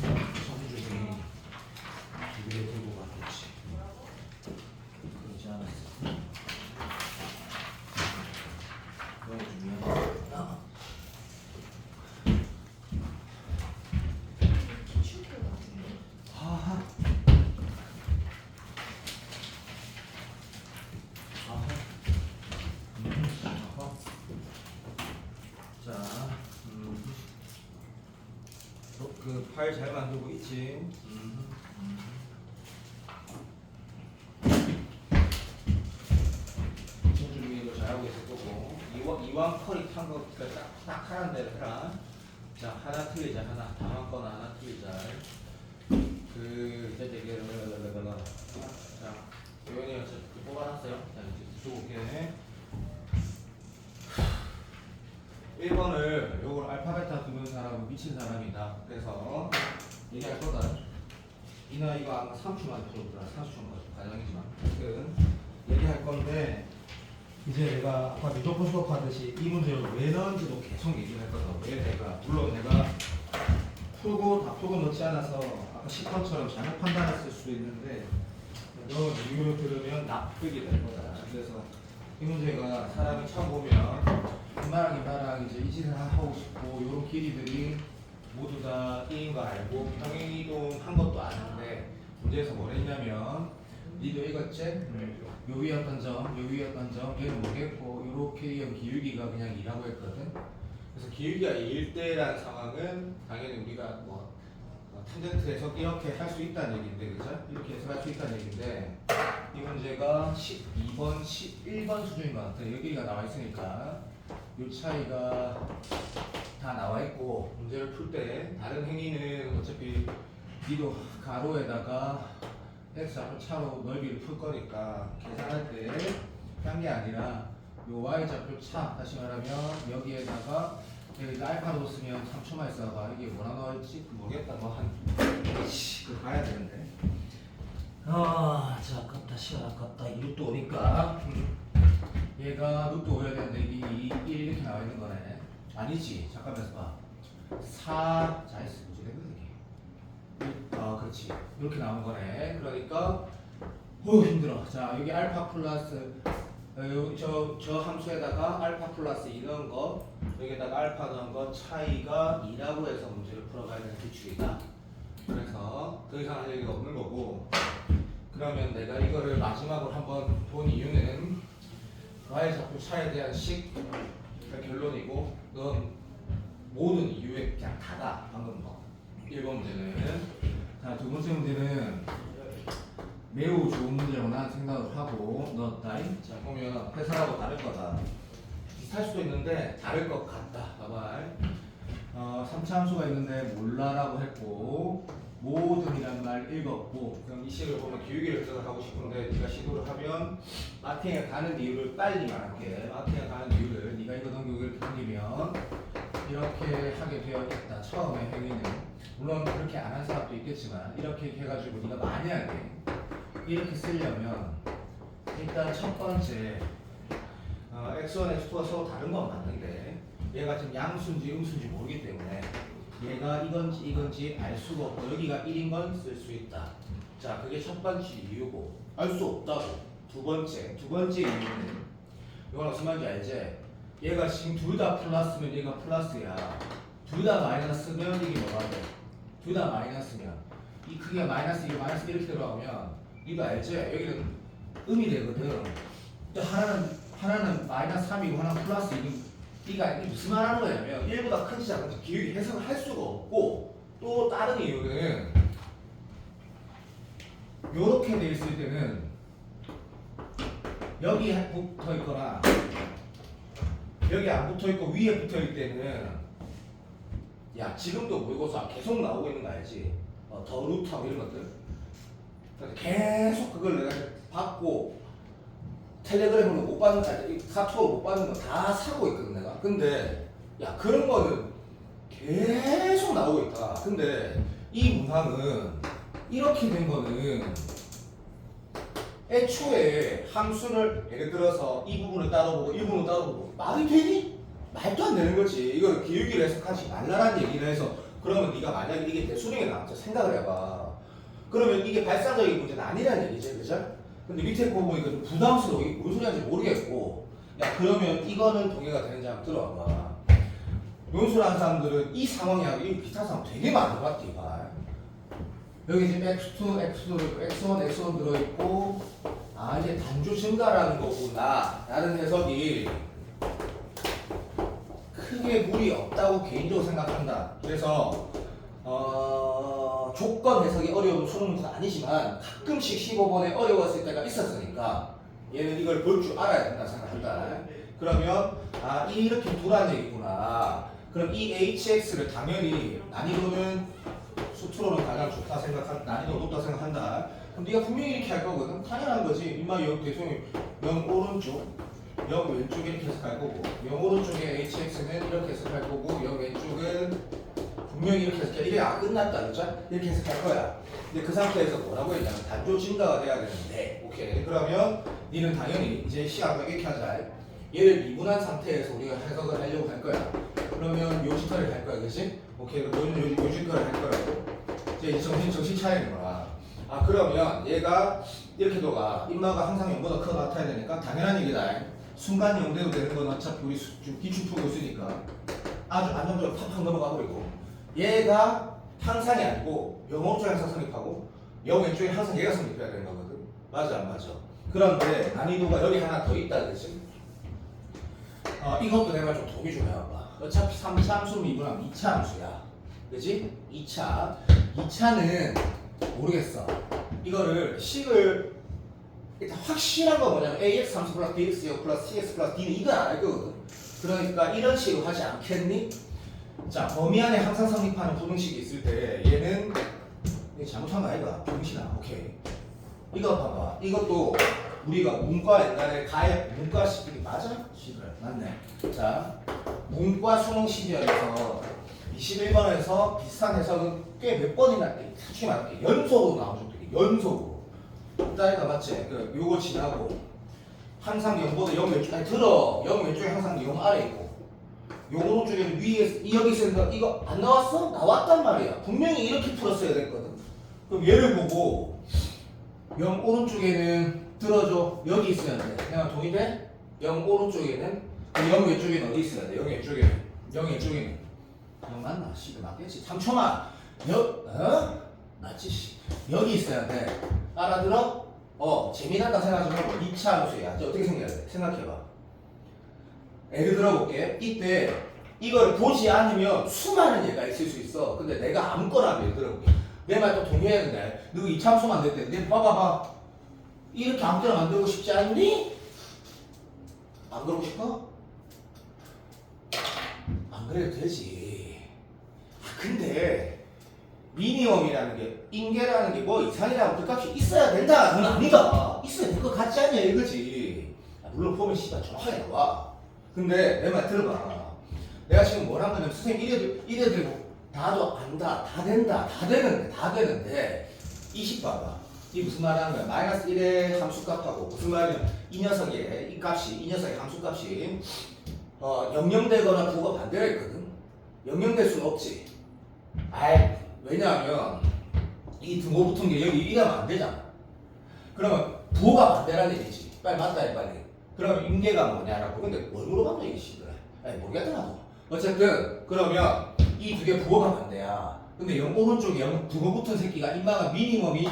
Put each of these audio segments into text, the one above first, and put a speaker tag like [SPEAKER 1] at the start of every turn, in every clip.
[SPEAKER 1] 성준이 기계를 들고 갔겠지. 그러지 않았어. 너무 중요하다. 하하. 그 파일 잘 만들고 있지. 청준이 이거 잘하고 있을 거고. 이왕 컬이 탄 거 딱 하란 데라. 자, 하나 틀리자. 하나 다음거나 하나 틀리자. 그 이제 자, 요원이 뽑아놨어요. 자, 이제 주고 올게. 1번을 요걸 알파베타 두는 사람은 미친 사람이다. 그래서 얘기할 거다. 이나 이거 아마 3초만 들어오더라. 3초만 가정이지만 얘기할 건데 이제 내가 아까 미적분 수업하듯이 이 문제를 왜 넣은지도 계속 얘기할 거다. 왜 내가 물론 내가 풀고 다 풀고 넣지 않아서 아까 10번처럼 잘못 판단했을 수도 있는데 너 이유를 들으면 납득이 될 거다. 그래서 이 문제가 사람이 처음 보면 이마랑 이제 이 짓을 하고 싶고 이런 길이들이 모두 다 E인 거 알고 평행이동 한 것도 아는데 문제에서 뭘 했냐면 니도 읽었지? 요 위였던 점, 요 위였던 점 얘는 뭐겠고 요렇게 형 기울기가 그냥 2라고 했거든. 그래서 기울기가 2일 때라는 상황은 당연히 우리가 뭐 탄젠트에서 이렇게 할 수 있다는 얘기인데 그죠? 이렇게 해석할 수 있다는 얘기인데 이 문제가 12번, 11번 수준인 것 같아요. 여기가 나와 있으니까 이 차이가 다 나와 있고 문제를 풀 때 다른 행위는 어차피 니도 가로에다가 x 좌표 차로 넓이를 풀 거니까 계산할 때 한 게 아니라 요 y 좌표 차 다시 말하면 여기에다가 여기 알파로 쓰면 3초만 있어봐. 이게 뭐라 나올지 모르겠다. 뭐한 그거 봐야 되는데. 자 아깝다. 시간 아깝다. 이 루트 오니까 얘가 루트 5여야 되는데 이게 1 이렇게 나와 있는 거네. 아니지. 잠깐만 봐. 4 자 있어. 뭐지 이게? 그렇지. 이렇게 나온 거네. 그러니까 힘들어. 자 여기 알파 플러스 저 함수에다가 알파 플러스 2 넣은 거 여기다가 알파 넣은 거 차이가 2라고 해서 문제를 풀어가야 되는 기출이다. 그래서 더 이상 할 얘기가 없는 거고 그러면 내가 이거를 마지막으로 한번 본 이유는 y 좌표 차에 대한 식그 결론이고 넌 모든 이유에 그냥 다다. 방금 거 1번 문제는 자, 두 번째 문제는 매우 좋은 문제라고 난 생각을 하고 넣었다. 자 보면 회사하고 다를 거다. 비슷할 수도 있는데 다를 것 같다. 봐봐. 3차 함수가 있는데 몰라라고 했고 모든이란 말 읽었고 그럼 이 식을 보면 기울기를 해석을 하고 싶은데 네가 시도를 하면 마팅에 가는 이유를 빨리 말할게. 마팅에 가는 이유를 네가 이거 넘기고 넘기면 이렇게 하게 되어 있다. 처음에 행위는 물론 그렇게 안 한 사람도 있겠지만 이렇게 해가지고 네가 만약에 이렇게 쓰려면 일단 첫 번째 x1, x2가 서로 다른 건 맞는데 얘가 지금 양수인지 음수인지 모르기 때문에 얘가 이건지 알 수가 없고 여기가 1인 건 쓸 수 있다. 자 그게 첫 번째 이유고 알 수 없다고. 두 번째 이유는 이건 무슨 말인지 알지? 얘가 지금 둘 다 플러스면 얘가 플러스야. 둘 다 마이너스면 이게 뭐가 돼? 둘 다 마이너스면 이 크기가 마이너스 이게 마이너스 이렇게 들어가면 이거 알지? 여기는 음이 되거든. 근데 하나는 마이너스 3이고 하나는 플러스 2. 이게 무슨 말 하는 거냐면 1보다 큰지 작은지 기울기 해석을 할 수가 없고 또 다른 이유는 요렇게 돼 있을 때는 여기 붙어 있거나 여기 안 붙어 있고 위에 붙어 있을 때는 야 지금도 모의고사 계속 나오고 있는 거 알지? 더 루트하고 이런 것들 계속 그걸 내가 받고 텔레그램으로 못 받는 거, 카톡으로 못 받는 거 다 사고 있거든 내가. 근데 야 그런 거는 계속 나오고 있다. 근데 이 문항은 이렇게 된 거는 애초에 함수를 예를 들어서 이 부분을 따로 보고 이 부분을 따로 보고 말이 되니? 말도 안 되는 거지. 이걸 기울기를 해석하지 말라라는 얘기를 해서 그러면 네가 만약에 이게 대수능에 나왔죠. 생각을 해봐. 그러면 이게 발상적인 문제는 아니라는 얘기지, 그죠? 근데 밑에 거 보니까 좀 부담스러워. 이게 뭔 소리 하는지 모르겠고. 야, 그러면 이거는 동의가 되는지 한번 들어봐. 논술하는 사람들은 이 상황이하고 이 비슷한 상황 되게 많은 것 같아, 이봐. 여기 지금 x2, x2, x1, x1 들어있고, 아, 이제 단조 증가라는 거구나. 라는 해석이 크게 무리 없다고 개인적으로 생각한다. 그래서, 조건 해석이 어려운 수능 문제는 아니지만 가끔씩 15번에 어려웠을 때가 있었으니까 얘는 이걸 볼 줄 알아야 된다 생각한다. 그러면 아 이렇게 두란 얘기구나. 그럼 이 hx를 당연히 난이도는 수투로는 가장 좋다 생각한 난이도 높다 생각한다. 그럼 네가 분명히 이렇게 할 거거든. 당연한 거지. 임마 여 대충 0 오른쪽 0 왼쪽에 이렇게 해석할 거고 0 오른쪽에 hx는 이렇게 해석할 거고 0 왼쪽은 분명히 이렇게 해석해. 이래 끝났다 그렇죠? 이렇게 해석할 거야. 근데 그 상태에서 뭐라고 했냐면 단조 증가가 돼야 되는데 오케이 그러면 니는 당연히 이제 시각을 이렇게 하자. 얘를 미분한 상태에서 우리가 해석을 하려고 할 거야. 그러면 요식화를 할 거야, 그렇지? 오케이 그럼 요식화를 할 거라고. 이제 정신 차리는 거야. 아 그러면 얘가 이렇게 둬가 인마가 항상 0보다 크게 나타나야 되니까 당연한 얘기다. 순간 0대도 되는 건 어차피 우리 기출 풀고 있으니까 아주 안정적으로 팍팍 넘어가 버리고. 얘가 항상이 아니고 0 오른쪽에 항상 성립하고 0 왼쪽에 항상 얘가 성립해야 되는 거거든. 맞아 안 맞아? 그런데 난이도가 여기 하나 더 있다 그치? 이것도 내가 좀 동의 좀 해봐봐. 어차피 3차 함수 미분하면 2차 함수야. 그치? 2차는 모르겠어. 이거를 식을 일단 확실한 거 뭐냐면 ax 함수 플러스 bx 제곱 플러스 cx 플러스 d는 이건 안 할 거거든. 그러니까 이런 식으로 하지 않겠니? 자, 범위 안에 항상 성립하는 부등식이 있을 때 얘는 잘못한 거 아이가? 병신아. 오케이. 이거 봐봐. 이것도 우리가 문과 옛날에 문과 시간이 맞아? 시간 맞네. 자, 문과 수능 시절에서 21번에서 비슷한 해석은 꽤 몇 번이나 솔직히 말할게 연속으로 나온 적도 있고 연속으로. 따위가 맞지? 요거 지나고 항상 0보다 0 왼쪽에 들어. 0 왼쪽에 항상 0 아래 있고. 요 오른쪽에는 위에 여기서 이거 안 나왔어? 나왔단 말이야. 분명히 이렇게 풀었어야 됐거든. 그럼 얘를 보고 0 오른쪽에는 들어줘. 여기 있어야 돼. 내가 동의돼? 0 오른쪽에는 0 왼쪽에는 어디 있어야 돼? 0 왼쪽에는 0 왼쪽에는 0 맞나? 씨발 맞겠지. 3초만 맞지 씨. 여기 있어야 돼. 알아들어? 재미난다 생각하지 말고 2차 함수야. 이제 어떻게 생각해야 돼? 생각해봐. 예를 들어볼게. 이때 이걸 보지 않으면 수많은 얘가 있을 수 있어. 근데 내가 아무거나 예를 들어볼게. 내 말 또 동의해야 된다. 너 2차 함수 만들 때 내 봐봐봐. 이렇게 아무거나 만들고 싶지 않니? 안 그러고 싶어? 안 그래도 되지. 근데 미니멈이라는 게 인계라는 게 뭐 이상이라고 그 값이 있어야 된다. 그건 아니다. 있어야 될 것 같지 않냐 이거지. 물론 보면 씨발 정확하게 나와. 근데 내 말 들어봐. 내가 지금 뭘 한 거냐면 선생님 이래 되고 다도 안다. 다 된다. 다 되는데 20 봐봐. 이 무슨 말 하는 거야? 마이너스 1의 함수값하고 무슨 말이냐면 이 녀석의 함수값이 0,0되거나 부호가 반대가 있거든. 0,0될 수는 없지. 왜냐하면 이 등호 붙은 게 여기 이러면 안 되잖아. 그러면 부호가 반대라는 얘기지. 빨리 맞다 해 빨리. 그럼 인계가 뭐냐라고. 근데 뭘 물어봤노 이게 씨발. 모르겠더라고. 어쨌든 그러면 이 두 개 부호가 반대야. 근데 0 오른쪽에 0 등호 붙은 새끼가 인마가 미니멈이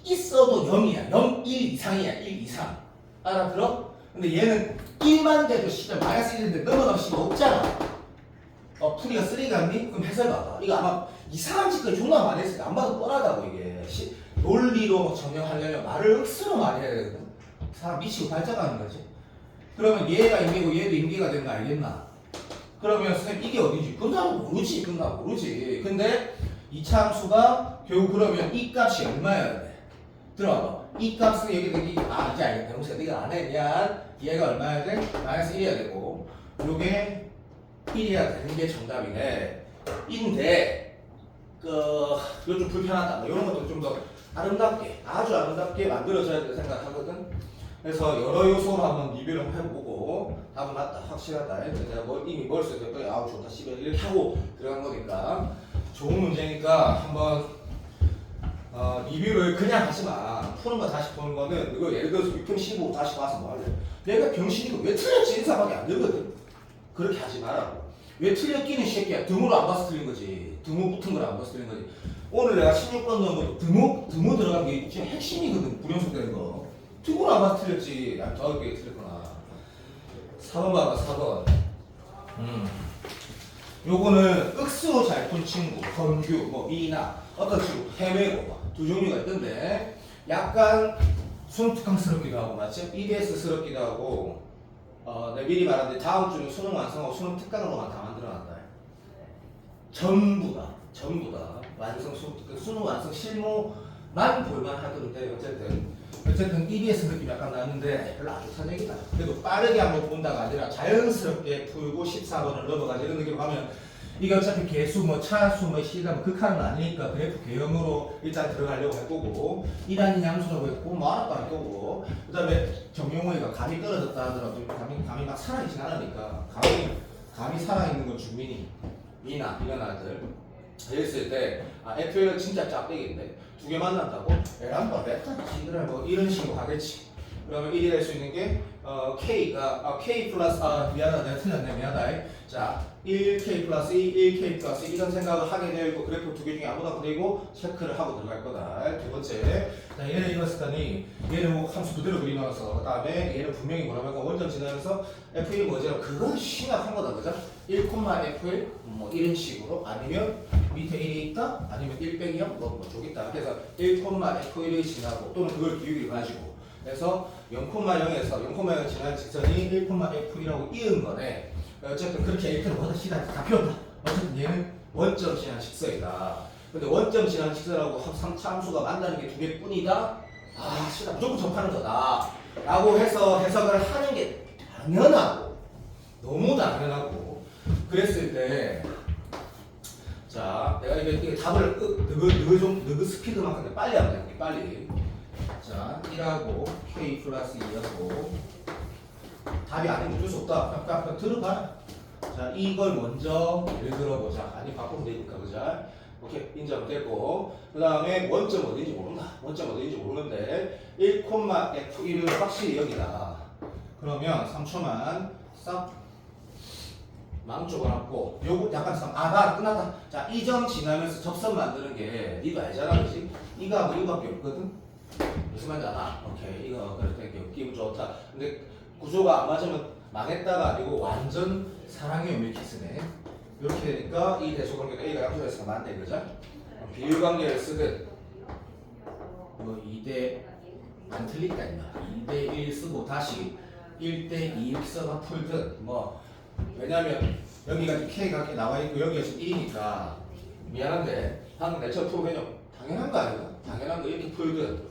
[SPEAKER 1] 있어도 0이야. 0, 1 이상이야. 1 이상. 알아들어? 근데 얘는 1만 돼도 씨발 마이너스 1인데 넘어가면 씨발 없잖아. 풀이가 3 같니? 그럼 해설 봐봐. 이거 아마 이상한 짓거리 존나 많이 했으니까 안 봐도 뻔하다고 이게. 논리로 정형하려면 말을 억수로 많이 해야 되거든. 사람 미치고 발작하는 거지. 그러면 얘가 인계고 얘도 인계가 되는 거 알겠나? 그러면 선생님 이게 어디지? 그건 나 모르지. 근데 2차 함수가 결국 그러면 이 값이 얼마여야 돼? 들어봐. 이 값은 여기 이제 알겠다. 형수가 네가 안 했냐? 얘가 얼마여야 돼? 마이너스 1이어야 되고 요게 1이어야 되는 게 정답이네. 인데 이거 좀 불편하다. 이런 것도 좀 더 아주 아름답게 만들어져야 된다 생각하거든. 그래서 여러 요소로 한번 리뷰를 해보고 답은 맞다. 확실하다. 내가 이미 머릿속에 또 아우 좋다 씨발 이렇게 하고 들어간 거니까 좋은 문제니까 한번 리뷰를 그냥 하지 마. 푸는 거 다시 푸는 거는 이거 예를 들어서 6편 15 다시 봐서 뭐 할래? 내가 병신이고 왜 틀렸지? 인사밖에 안 되거든. 그렇게 하지 말라고. 왜 틀렸기는 새끼야. 드무로 안 봐서 틀린 거지. 드무 붙은 걸 안 봐서 틀린 거지. 오늘 내가 16번 넣은 것도 드무 들어간 게 진짜 핵심이거든. 불연속 되는 거. 드무로 안 봐서 틀렸지. 야, 더 어렵게 틀렸구나. 4번 봐봐, 4번. 요거는 억수 잘 푼 친구, 검규, 뭐 미나, 어떤 친구, 헤매고 두 종류가 있던데 약간 수능특강스럽기도 하고 맞지? EBS스럽기도 하고 내가 미리 말한데 다음 주는 수능 완성하고 수능 특강으로만 다 만들어놨다. 전부 다 수능 완성 실무만 볼만 하던데 어쨌든 EBS 느낌 약간 나는데 별로 안 좋다는 얘기다. 그래도 빠르게 한번 본다가 아니라 자연스럽게 풀고 14번을 넘어가지 이런 느낌으로 가면 이게 어차피 개수 뭐 차수 뭐 시간 극한은 아니니까 그래프 개형으로 일단 들어가려고 할 거고 1단위 함수라고 했고 뭐 알았다 할 거고 그 다음에 정용호이가 감이 떨어졌다 하더라도 감이 막 살아있진 않으니까 감이 살아있는 건 주민이 미나 이런 아들 했을 때 FL은 진짜 짝대기인데 두 개 만난다고? 에란바 베타 지그랄 뭐 이런 식으로 하겠지. 그러면 1이 될 수 있는 게 K가 K 플러스 미안하다 내가 틀렸네 미안하다. 자 1K 플러스 2, 1K 플러스 2 이런 생각을 하게 되고 그래프 두 개 중에 아무나 그리고 체크를 하고 들어갈 거다. 두 번째 자 얘를 읽었으니 얘는 뭐 함수 그대로 그려놔서 그 다음에 얘는 분명히 뭐라고 할까 원점 지나면서 F1 뭐지라고 그건 심각한 거다 그죠? 1,F1 뭐 이런 식으로 아니면 밑에 1이 있다 아니면 1 빼기 0 뭐 저기 있다. 그래서 1,F1이 지나고 또는 그걸 기울기를 가지고 그래서 0,0에서 0,0 지나는 직선이 1,F1이라고 이은 거네. 어쨌든 그렇게 A표를 얻어 시다 다 필요 없다. 어쨌든 얘는 원점 지난 직선이다. 근데 원점 지난 직선하고 함수가 만나는 게 두 개뿐이다. 시다 무조건 접하는 거다. 라고 해서 해석을 하는 게 당연하고 너무 당연하고 그랬을 때 자 내가 이게 답을 너그 스피드만큼 빨리 하면 돼. 빨리. 자 1하고 K 플러스 2하고 답이 아니면 어쩔 수 없다. 그냥 들어봐. 자 이걸 먼저 예를 들어보자. 아니 바꾸면 되니까 그자. 오케이 인정됐고 그 다음에 원점 어딘지 모른다. 원점 어딘지 모르는데 1,F1은 확실히 여기다. 그러면 3초만 싹 망 적어놨고 요거 약간 나 끝났다. 자 이 점 지나면서 접선 만드는 게 니도 알잖아 그치? 이거하고 이거밖에 없거든. 무슨 말인지 알아? 오케이 이거 그럴 때 기분 좋다. 근데 구조가 안 맞으면 망했다가 아니고 완전 사랑의 밀키스네. 이렇게 되니까 이 대소관계가 A가 양수에서 맞네 그죠? 비율관계를 쓰든 뭐 2대 안 틀릴까 임마 2대 1 쓰고 다시 1대 2 이렇게 써가 풀든 뭐 왜냐면 여기가 K가 이렇게 나와있고 여기가 지금 1이니까 미안한데 방금 내처럼 풀 개념 당연한 거 아닌가? 당연한 거 이렇게 풀든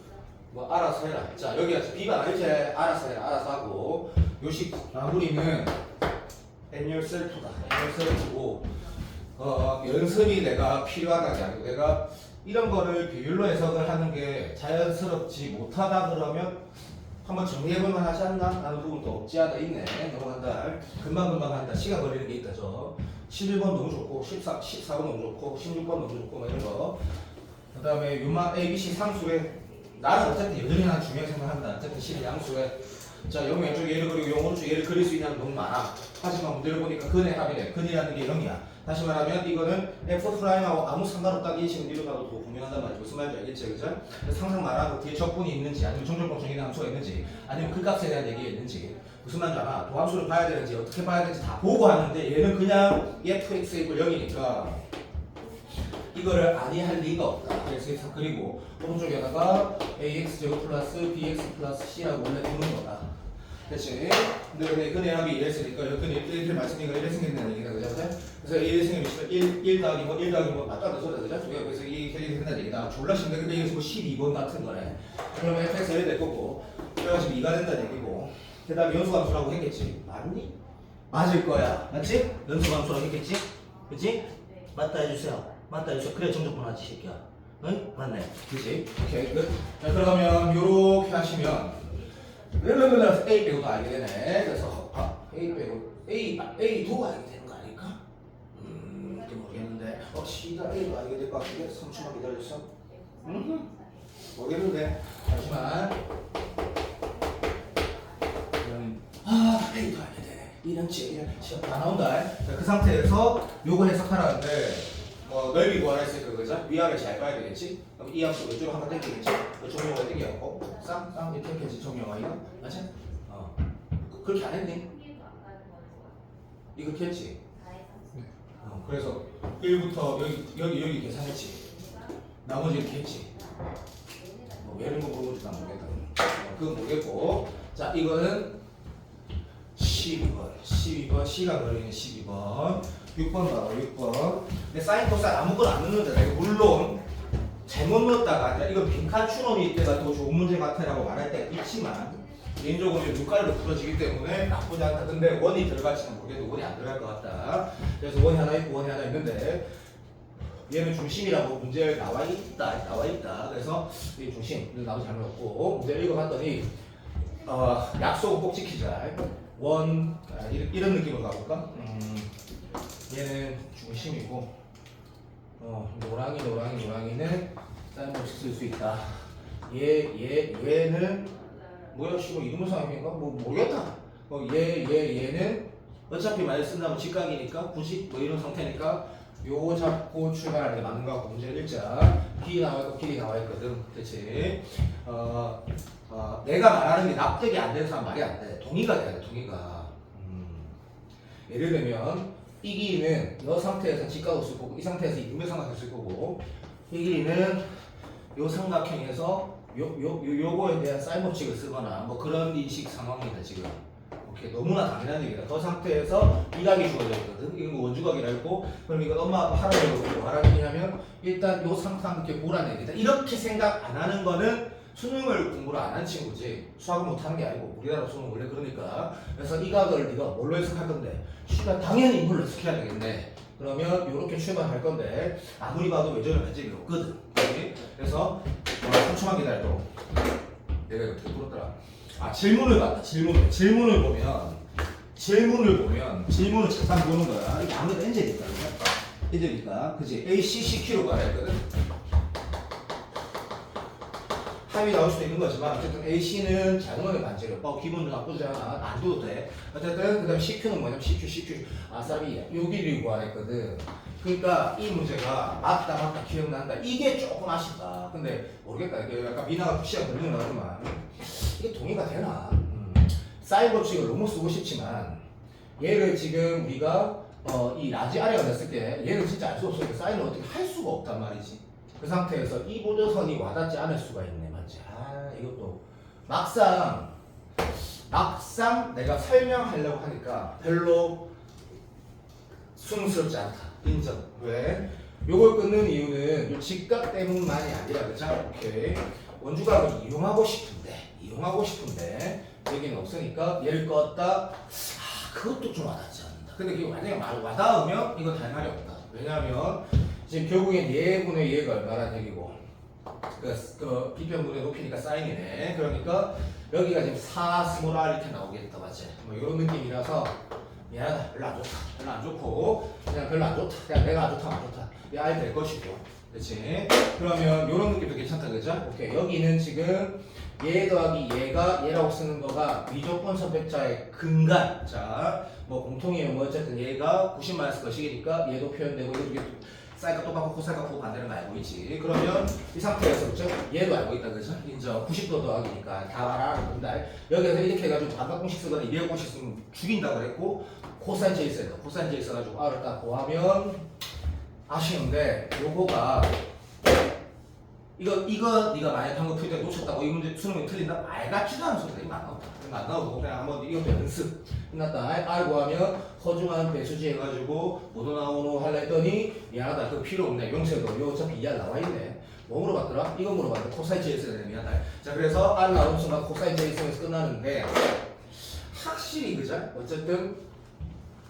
[SPEAKER 1] 뭐 알아서 해라. 자 여기가 B가 이렇게 알아서 해라. 알아서 하고 요식 마무리는 and yourself다. and yourself고 연습이 내가 필요하다는 게 아니고 내가 이런 거를 비율로 해석을 하는 게 자연스럽지 못하다 그러면 한번 정리해볼만 하지 않나? 라는 부분도 없지 않아 있네. 넘어간다. 금방 한다. 시간 걸리는 게 있다. 저 11번 너무 좋고 14번 너무 좋고 16번 너무 좋고 막 이런 거. 그 다음에 유마 ABC 상수에 나는 어쨌든 여전히 난 중요하게 생각한다. 어쨌든 실의 양수에 자, 영 왼쪽 얘를 그리고 영 오른쪽 얘를 그릴 수 있는 너무 많아. 하지만 문제를 보니까 근의 합이래. 근이라는 게 0이야. 다시 말하면 이거는 F'하고 아무 상관없다는 인식은 이루어가도 더 고민한단 말이지. 무슨 말인지 알겠지? 그죠? 항상 말하고 뒤에 적분이 있는지 아니면 정적분 정의된 함수가 있는지 아니면 그 값에 대한 얘기가 있는지 무슨 말인지 알아? 도함수를 봐야 되는지 어떻게 봐야 되는지 다 보고 하는데 얘는 그냥 fx 이퀄 0이니까 이거를 아니할 리가 없다. 그래서 그리고 오른쪽에다가 ax제곱 플러스 bx 플러스 c라고 원래 두는 거다. 그렇지? 근데 근의 합이 이랬으니까 근의 이렇게 말씀이니까 이래 생긴다는 얘기다. 그죠? 그래서 이래 생기면 1 더하기 뭐 1 더하기 뭐 맞다 안 소리다. 그죠? 그래서 이게 된다는 얘기다. 졸라 신데 근데 이게 뭐 12번 같은 거네. 그러면 fx가 1 될 거고 그래가지고 2가 된다는 얘기고 그 다음에 연수함수라고 했겠지? 맞니? 맞을 거야. 맞지? 연수함수라고 했겠지? 그치? 맞다 해주세요. 맞다 해주세요. 그래 정적분 하지 새끼야. 응? 맞네. 그치? 오케이 끝. 자 그러면 요렇게 하시면 A 빼고 다 알게 되네. 그래서 A 빼고 A 도가 알게 되는 거 아닐까? 또 모르겠는데 C가 A가 알게 될 것 같은데 3초만 기다렸어. 모르겠는데 잠시만. A도 알게 되네. 이런 시험 다 나온다. 자, 그 상태에서 요거 해석하라는데 넓이 구하라 했으니까 그죠? 위아래 잘 봐야 되겠지? 그럼 이 함수 이쪽으로 한번 당기겠지? 정용화가 당겨갖고 쌍 이렇게 했겠지 정용화 이거? 맞지? 그렇게 안 했니? 이거 그렇게 했지? 그래서 1부터 여기 계산했지? 나머지 이렇게 했지? 왜 이런 거 물어보지도 안 모르겠다. 그건 모르겠고 자 이거는 12번 C가 걸리는 12번 6번 봐봐 6번 근데 사인 코사인 아무거나 안 넣는다. 내가 물론 잘못 넣었다가 아니라 이건 빈칸 추론일 때가 더 좋은 문제 같아라고 말할 때가 있지만 개인적으로 눈가리로 풀어지기 때문에 나쁘지 않다. 근데 원이 들어갈지는 모르겠고 원이 안 들어갈 것 같다. 그래서 원이 하나 있고 원이 하나 있는데 얘는 중심이라고 문제에 나와 있다. 그래서 이 중심 나도 잘못 없고 문제 읽어봤더니 약속은 꼭 지키자. 이런 느낌으로 가볼까? 얘는 중심이고 노랑이는 사인법칙 쓸 수 있다. 얘는 뭐야 씨발 이름상인가? 모르겠다. 얘는 어차피 많이 쓴다면 직각이니까 굳이 이런 상태니까 요거 잡고 출발하는 게 맞는 거 같고 문제 1자 길이 나와있고 길이 나와있거든. 그치? 내가 말하는 게 납득이 안 되는 사람 말이 안 돼. 동의가 돼야 돼. 동의가. 예를 들면 이 길이는 이 상태에서 직각을 쓸 거고 이 상태에서 이등변삼각형을 쓸 거고 이 길이는 요 삼각형에서 요거에 대한 사인법칙을 쓰거나 그런 인식 상황이다 지금. 오케이 너무나 당연한 얘기다. 그 상태에서 이각이 주어져 있거든. 이건 원주각이라 했고 그럼 이건 엄마 아빠 하라는 거고 뭐라는 얘기냐면 일단 요 삼각형을 보라는 얘기다. 이렇게 생각 안 하는 거는 수능을 공부를 안 한 친구지 수학을 못하는 게 아니고 우리나라 수능은 원래 그러니까. 그래서 이 각을 네가 뭘로 해석할 건데 당연히 이걸로 해석해야 되겠네. 그러면 이렇게 출발할 건데 아무리 봐도 외전을 할 적이 없거든. 그래서 3초만 기다려도 내가 이거 어떻게 풀었더라. 질문을 봤다. 질문을 보면 질문을 잠깐 보는 거야. 이게 아무래도 엔젤이니까 엔젤이니까 그치? ACCQ로 가야 했거든. 합이 나올 수도 있는 거지만 어쨌든 AC는 자동의 반지를 기분 나쁘지 않아. 안 둬도 돼. 어쨌든 그 다음에 CQ는 뭐냐면 CQ 아싸비야. 요 길이 구하랬거든. 그러니까 이 문제가 맞다 기억난다. 이게 조금 아쉽다. 근데 모르겠다. 이게 약간 미나가 시간 걸리는 거 같지만 이게 동의가 되나? 사인 법칙을 너무 쓰고 싶지만 얘를 지금 우리가 이 라지 아래가 됐을 때 얘를 진짜 알 수 없으니까 사인을 어떻게 할 수가 없단 말이지. 그 상태에서 이 보조선이 와닿지 않을 수가 있네. 맞지? 이것도 막상 내가 설명하려고 하니까 별로 수능스럽지 않다. 인정. 왜? 요걸 끊는 이유는 요 직각 때문만이 아니라 그죠? 오케이. 원주각을 이용하고 싶은데 여기는 없으니까 얘를 껐다. 그것도 좀 와닿지 않는다. 근데 이게 만약에 와닿으면 이건 할 말이 없다. 왜냐하면 지금 결국엔 얘분의 얘가 얼마란 얘기고 그 비변분의 높이니까 사인이네. 그러니까 여기가 지금 4 스몰 r 이렇게 나오겠다. 맞지? 이런 느낌이라서 미안하다. 별로 안 좋고 그냥 별로 안 좋다. 그냥 내가 안 좋다. 이 r 될 것이고. 그렇지? 그러면 이런 느낌도 괜찮다. 그죠? 오케이. 여기는 지금 얘 더하기 얘가 얘라고 쓰는 거가 미조건 선택자의 근간. 자, 공통이에요. 어쨌든 얘가 90 마이너스 거식이니까 얘도 표현되고 이렇게 사이가 똑같고 코사이가 반대는 거 알고 있지. 그러면 이 상태에서 그죠? 얘도 알고 있다. 그죠? 인정. 90도 더하기니까 다 알아는 건다. 여기서 이렇게 해가지고 반박 공식 쓰거나 이비의 공식 쓰면 죽인다고 그랬고 코사인 J 써야 돼. 코사인 J 써가지고 R을 딱 구하면 아쉬운데 요거가 이거 네가 만약 한거 풀 때 놓쳤다고 이 문제 수능이 틀린다? 말 같지도 않은 소리가 안 나오고 그냥 한번 이것도 연습 끝났다. R 구하면 허중한 배수지 해가지고 뭐도 나오노 할라 했더니 미안하다. 그거 필요 없네. 영세도 요 어차피 2R 나와있네. 뭐 물어봤더라? 이거 물어봤는데 코사인 JS가 되네. 미안하다. 자 그래서 R 나오는 순간 코사인 JS에서 끝나는데 확실히 그죠? 어쨌든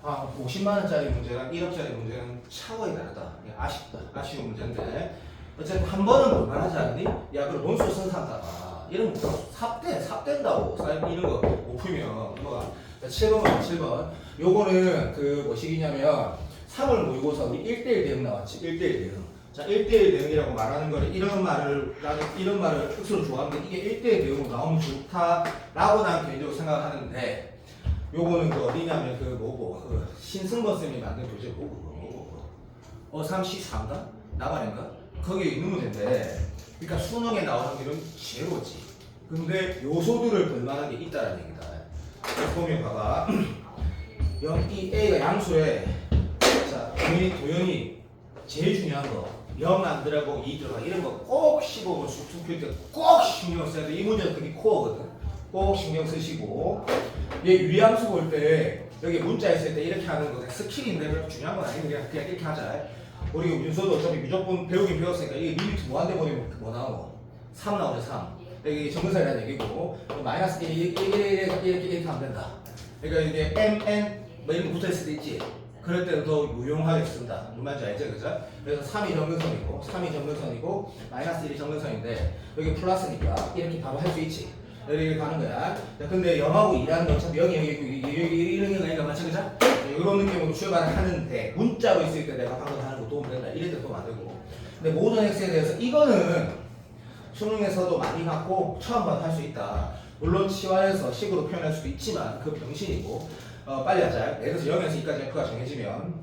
[SPEAKER 1] 50만원짜리 문제랑 1억짜리 문제는 차원이 다르다. 아쉽다. 아쉬운 문제인데 어쨌든 한 번은 뭘만 하지 않니? 야 그럼 논술 쓴 상사가 이런 거 삽된다고 사인 이런 거 못 풀면 뭐가 자, 7번 봐, 7번. 요거는 그 뭐식이냐면 3을 모의고사 우리 1대1 대응 나왔지. 1대1 대응. 자, 1대1 대응이라고 말하는 거는 나는 이런 말을 스스로 좋아하는데 이게 1대1 대응으로 나오면 좋다라고 나는 개인적으로 생각하는데 요거는 그 어디냐면 그 뭐고 그 신승범 쌤이 만든 교재 뭐고 어삼시 3가? 나발인가? 거기에 있는 문제인데 그러니까 수능에 나오는 게 제로지. 근데 요소들을 볼만한 게 있다는 얘기다. 그래서 보면 봐봐. 이 A가 양수에 자 도연이 제일 중요한 거 0 안 들어가고 2 들어가 이런 거 꼭 15번 투표 때 꼭 신경 써야 돼. 이 문제는 그게 코어거든. 꼭 신경 쓰시고 얘 유리함수 볼 때 여기 문자 있을 때 이렇게 하는 거 스킬인데 별로 중요한 건 아니고 그냥 이렇게 하자. 우리 윤서도 어차피 무조건 배우긴 배웠으니까 이게 리미트 무한대 버리면 뭐 나오고 3 나오죠 3. 여기 정근사이라는 얘기고 마이너스 1 이렇게 하면 된다. 그러니까 이게 n 뭐 이런 거 붙어있을 때 있지. 그럴 때는 더 유용하게 쓴다. 무슨 말인지 알죠? 그죠? 그래서 3이 정근선이고 마이너스 1이 정근선인데 여기 플러스니까 이렇게 바로 할 수 있지. 이렇게 가는 거야. 자, 근데 0하고 2라는 건 어차피 0이 여기 이런 게 아니까 맞죠? 그죠? 이런 느낌으로 출발을 하는데 문자로 있을 때 내가 방금 하는 거 도움 된다. 이럴 때 도움 안 되고. 근데 모든 x에 대해서 이거는 수능에서도 많이 받고 처음 봐도 할 수 있다. 물론 치환해서 식으로 표현할 수도 있지만 그 병신이고 빨리 하자. 예를 들어서 0에서 2까지 f가 정해지면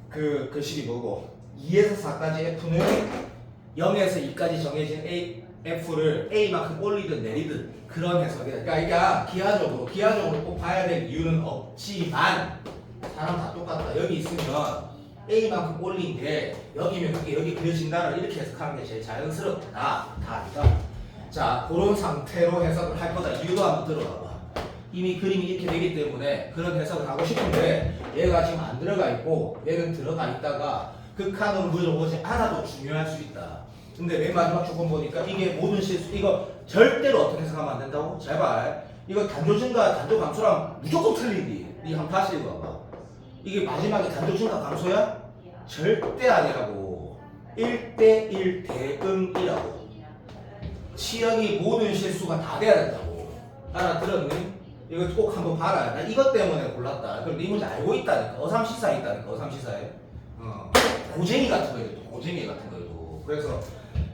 [SPEAKER 1] 그 식이 뭐고 2에서 4까지 f는 0에서 2까지 정해진 f를 a만큼 올리든 내리든 그런 해석이다. 그러니까 이게 기하적으로 꼭 봐야 될 이유는 없지만 사람 다 똑같다. 여기 있으면 a만큼 올린 게 여기면 그게 여기 그려진다를 이렇게 해석하는 게 제일 자연스럽다. 다 아니까. 자, 그런 상태로 해석을 할 거다. 이유도 한번 들어봐 봐. 이미 그림이 이렇게 되기 때문에 그런 해석을 하고 싶은데 얘가 지금 안 들어가 있고 얘는 들어가 있다가 극한으로 물어보지 않아도 중요할 수 있다. 근데 맨 마지막 조건 보니까 이게 모든 실수 이거 절대로 어떻게 해석하면 안 된다고? 제발 이거 단조 증가 단조 감소랑 무조건 틀린디. 니 한번 다시 읽어봐. 이게 마지막에 단조 증가 감소야? 절대 아니라고. 1대1 대응이라고. 치형이 모든 실수가 다 돼야 된다고. 알아들었니? 이거 꼭 한번 봐라. 나 이것 때문에 골랐다. 그럼 네 문제 알고 있다니까. 어삼시사에 있다니까. 어삼시사에. 고쟁이 같은 거예요. 고쟁이 같은 거예요. 그래서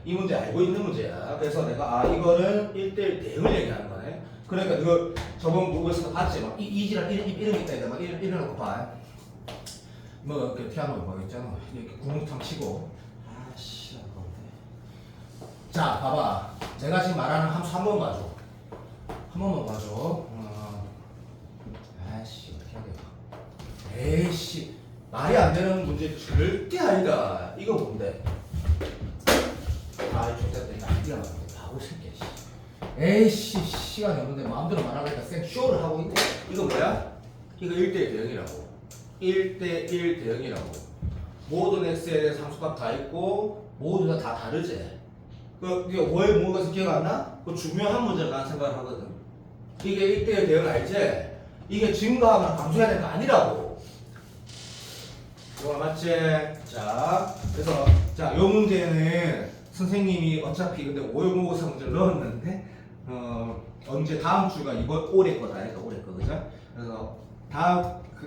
[SPEAKER 1] 이 문제 알고 있는 문제야. 그래서 내가 이거는 1대1 대응을 얘기하는 거네. 그러니까 이거 저번 부분에서 봤지? 막 이지랄 이런 게 있다. 막 이런 거 봐. 뭐 그 피아노 뭐 있잖아. 이렇게 구멍탕 치고. 아씨. 자, 봐봐. 제가 지금 말하는 함수 한 번 봐줘. 한 번만 봐줘. 아씨 어떻게 해야 돼? 에이씨 말이 안 되는 문제 절대 아니다. 이거 뭔데? 좋겠다. 이거 아이디어 맞는데 바보 새끼야. 에이씨 시간이 없는데 마음대로 말하니까 쌩 쇼를 하고 있네. 이거 뭐야? 이거 1대1 대응이라고. 1대1 대응이라고. 모든 x에 대해서 함수값 다 있고 모두 다 다르지. 이게 왜 뭐가 기억 안 나? 그 중요한 문제가 난 생각을 하거든. 이게 1대1 대응 알지? 이게 증가하거나 감소해야 되는 거 아니라고. 이거 맞지? 자, 그래서 자, 요 문제는 선생님이 어차피 근데 5월 모의고사 문제를 넣었는데 언제 다음 주가 이번 올해 거다. 그러니까 올해 거 그죠? 그래서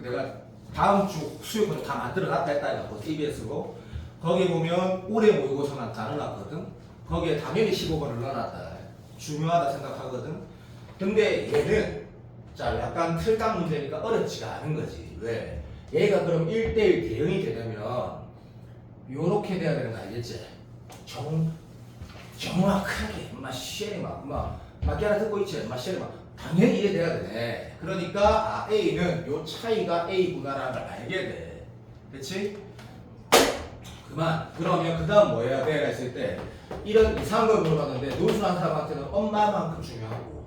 [SPEAKER 1] 내가 다음 주 수요 다 만들어 놨다 했다. EBS로 거기에 보면 올해 모의고사만 다 넣어놨거든. 거기에 당연히 15번을 넣어놨다. 중요하다 생각하거든. 근데 얘는 자 약간 틀딱 문제니까 어렵지가 않은 거지. 왜? 얘가 그럼 1대1 대응이 되려면 요렇게 돼야 되는 거 알겠지? 정확하게 쉐리 막 알아듣고 있지? 쉐리 당연히 이해돼야 되네. 그러니까 A는 요 차이가 A구나라는 걸 알게 돼. 그치? 그러면 그 다음 뭐 해야 돼? 했을 때 이런 이상한 걸 물어봤는데 노순한 사람한테는 엄마만큼 중요하고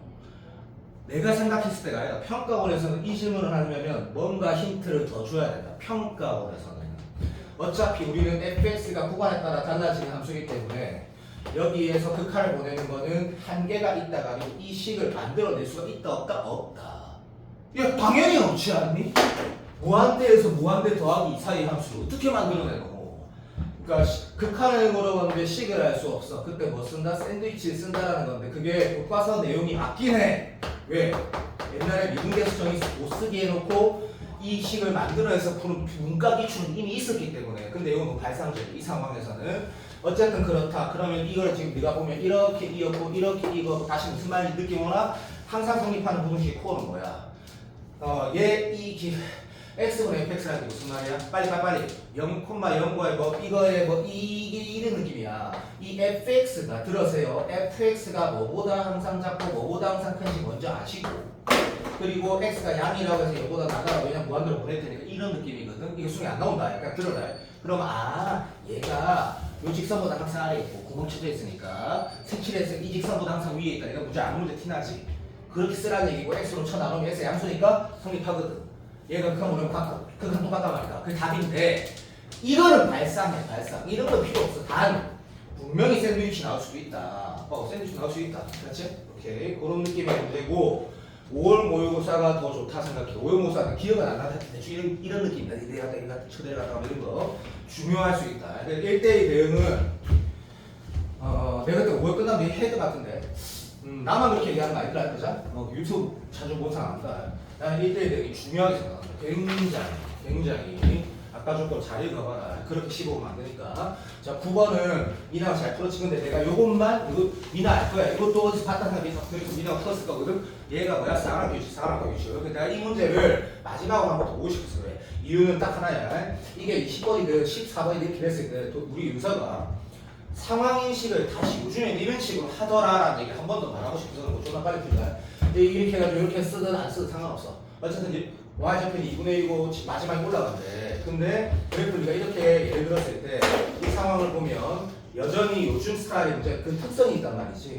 [SPEAKER 1] 내가 생각했을 때가 아니라 평가원에서는 이 질문을 하려면 뭔가 힌트를 더 줘야 된다. 평가원에서는 어차피 우리는 fx가 구간에 따라 달라지는 함수이기 때문에 여기에서 극한을 보내는 거는 한계가 있다가 아니고 이 식을 만들어낼 수가 있다 없다? 없다. 야 당연히 없지 않니? 무한대에서 무한대 더하기 2 사이 함수를 어떻게 만들어내노? 그러니까 극한을 물어봤는데 식을 알 수 없어. 그때 뭐 쓴다? 샌드위치를 쓴다라는 건데 그게 교과서 내용이 맞긴 해. 왜? 옛날에 미분계수 정의 못 쓰게 해놓고 이 식을 만들어내서 푸는 문과 기출은 이미 있었기 때문에. 근데 이건 발상적. 이 상황에서는 어쨌든 그렇다. 그러면 이걸 지금 네가 보면 이렇게 이었고 이렇게 이거 다시 무슨 말인지 느낌 오나? 항상 성립하는 부분 중에 코어는 뭐야? x분의 fx라는 게 무슨 말이야? 빨리 0,0과의 뭐 이거의 뭐 이게 이런 느낌이야. 이 fx가 들으세요. fx가 뭐보다 항상 작고 뭐보다 항상 큰지 먼저 아시고, 그리고 x가 양이라고 해서 얘보다 나가라 왜냐면 무한대로 보낼 테니까 이런 느낌이거든. 이게 수능이 안 나온다. 약간 들어라. 그러면 얘가 요 직선보다 항상 아래에 있고 구멍 쳐져 있으니까 색칠해서 이 직선보다 항상 위에 있다. 얘가 문제 안 문제 티나지. 그렇게 쓰라는 얘기고 x로 쳐 나누면 x 양수니까 성립하거든. 얘가 그럼 우리는 그건 똑같단 말이야. 그게 답인데 이거는 발상이야. 발상. 이런 거 필요 없어. 단 분명히 샌드위치 나올 수도 있다. 샌드위치 나올 수 있다. 그렇지? 오케이. 그런 느낌이 되고 5월 모의고사가 더 좋다 생각해. 5월 모의고사는 기억은 안 나다. 대충 이런 느낌이다. 내가 쳐내려갔다가 이런 거 중요할 수 있다. 1대1 대응은 내가 그때 5월 끝나면 헤드 같은데 나만 그렇게 얘기하는 거 아니더라. 그죠? 유튜브 자주 본 사람 안다. 나는 1대1 대응이 중요하게 생각합니다. 굉장히 아까 조건 잘 읽어봐라. 그렇게 씹어보면 안 되니까. 자, 9번은 미나가 잘 풀었지. 근데 내가 요것만 이거 미나 알 거야. 이것도 어디서 봤다 생각해서 그래서 미나가 풀었을 거거든. 얘가 뭐야? 쌍화교시. 근데 내가 이 문제를 마지막으로 한 번 더 보고 싶었어. 왜? 이유는 딱 하나야. 이게 20번이든 14번이든 이렇게 됐을 때 우리 윤서가 상황인식을 다시 요즘에 이런 식으로 하더라라는 얘기 한 번 더 말하고 싶어서 뭐 존나 빨리 풀자. 이렇게 해가지고 이렇게 쓰든 안 쓰든 상관없어. 어쨌든 이제 y좌편이 2분의 1이고 마지막에 올라간대. 근데 그래프 우리가 이렇게 예를 들었을 때 이 상황을 보면 여전히 요즘 스타일의 문제 그 특성이 있단 말이지.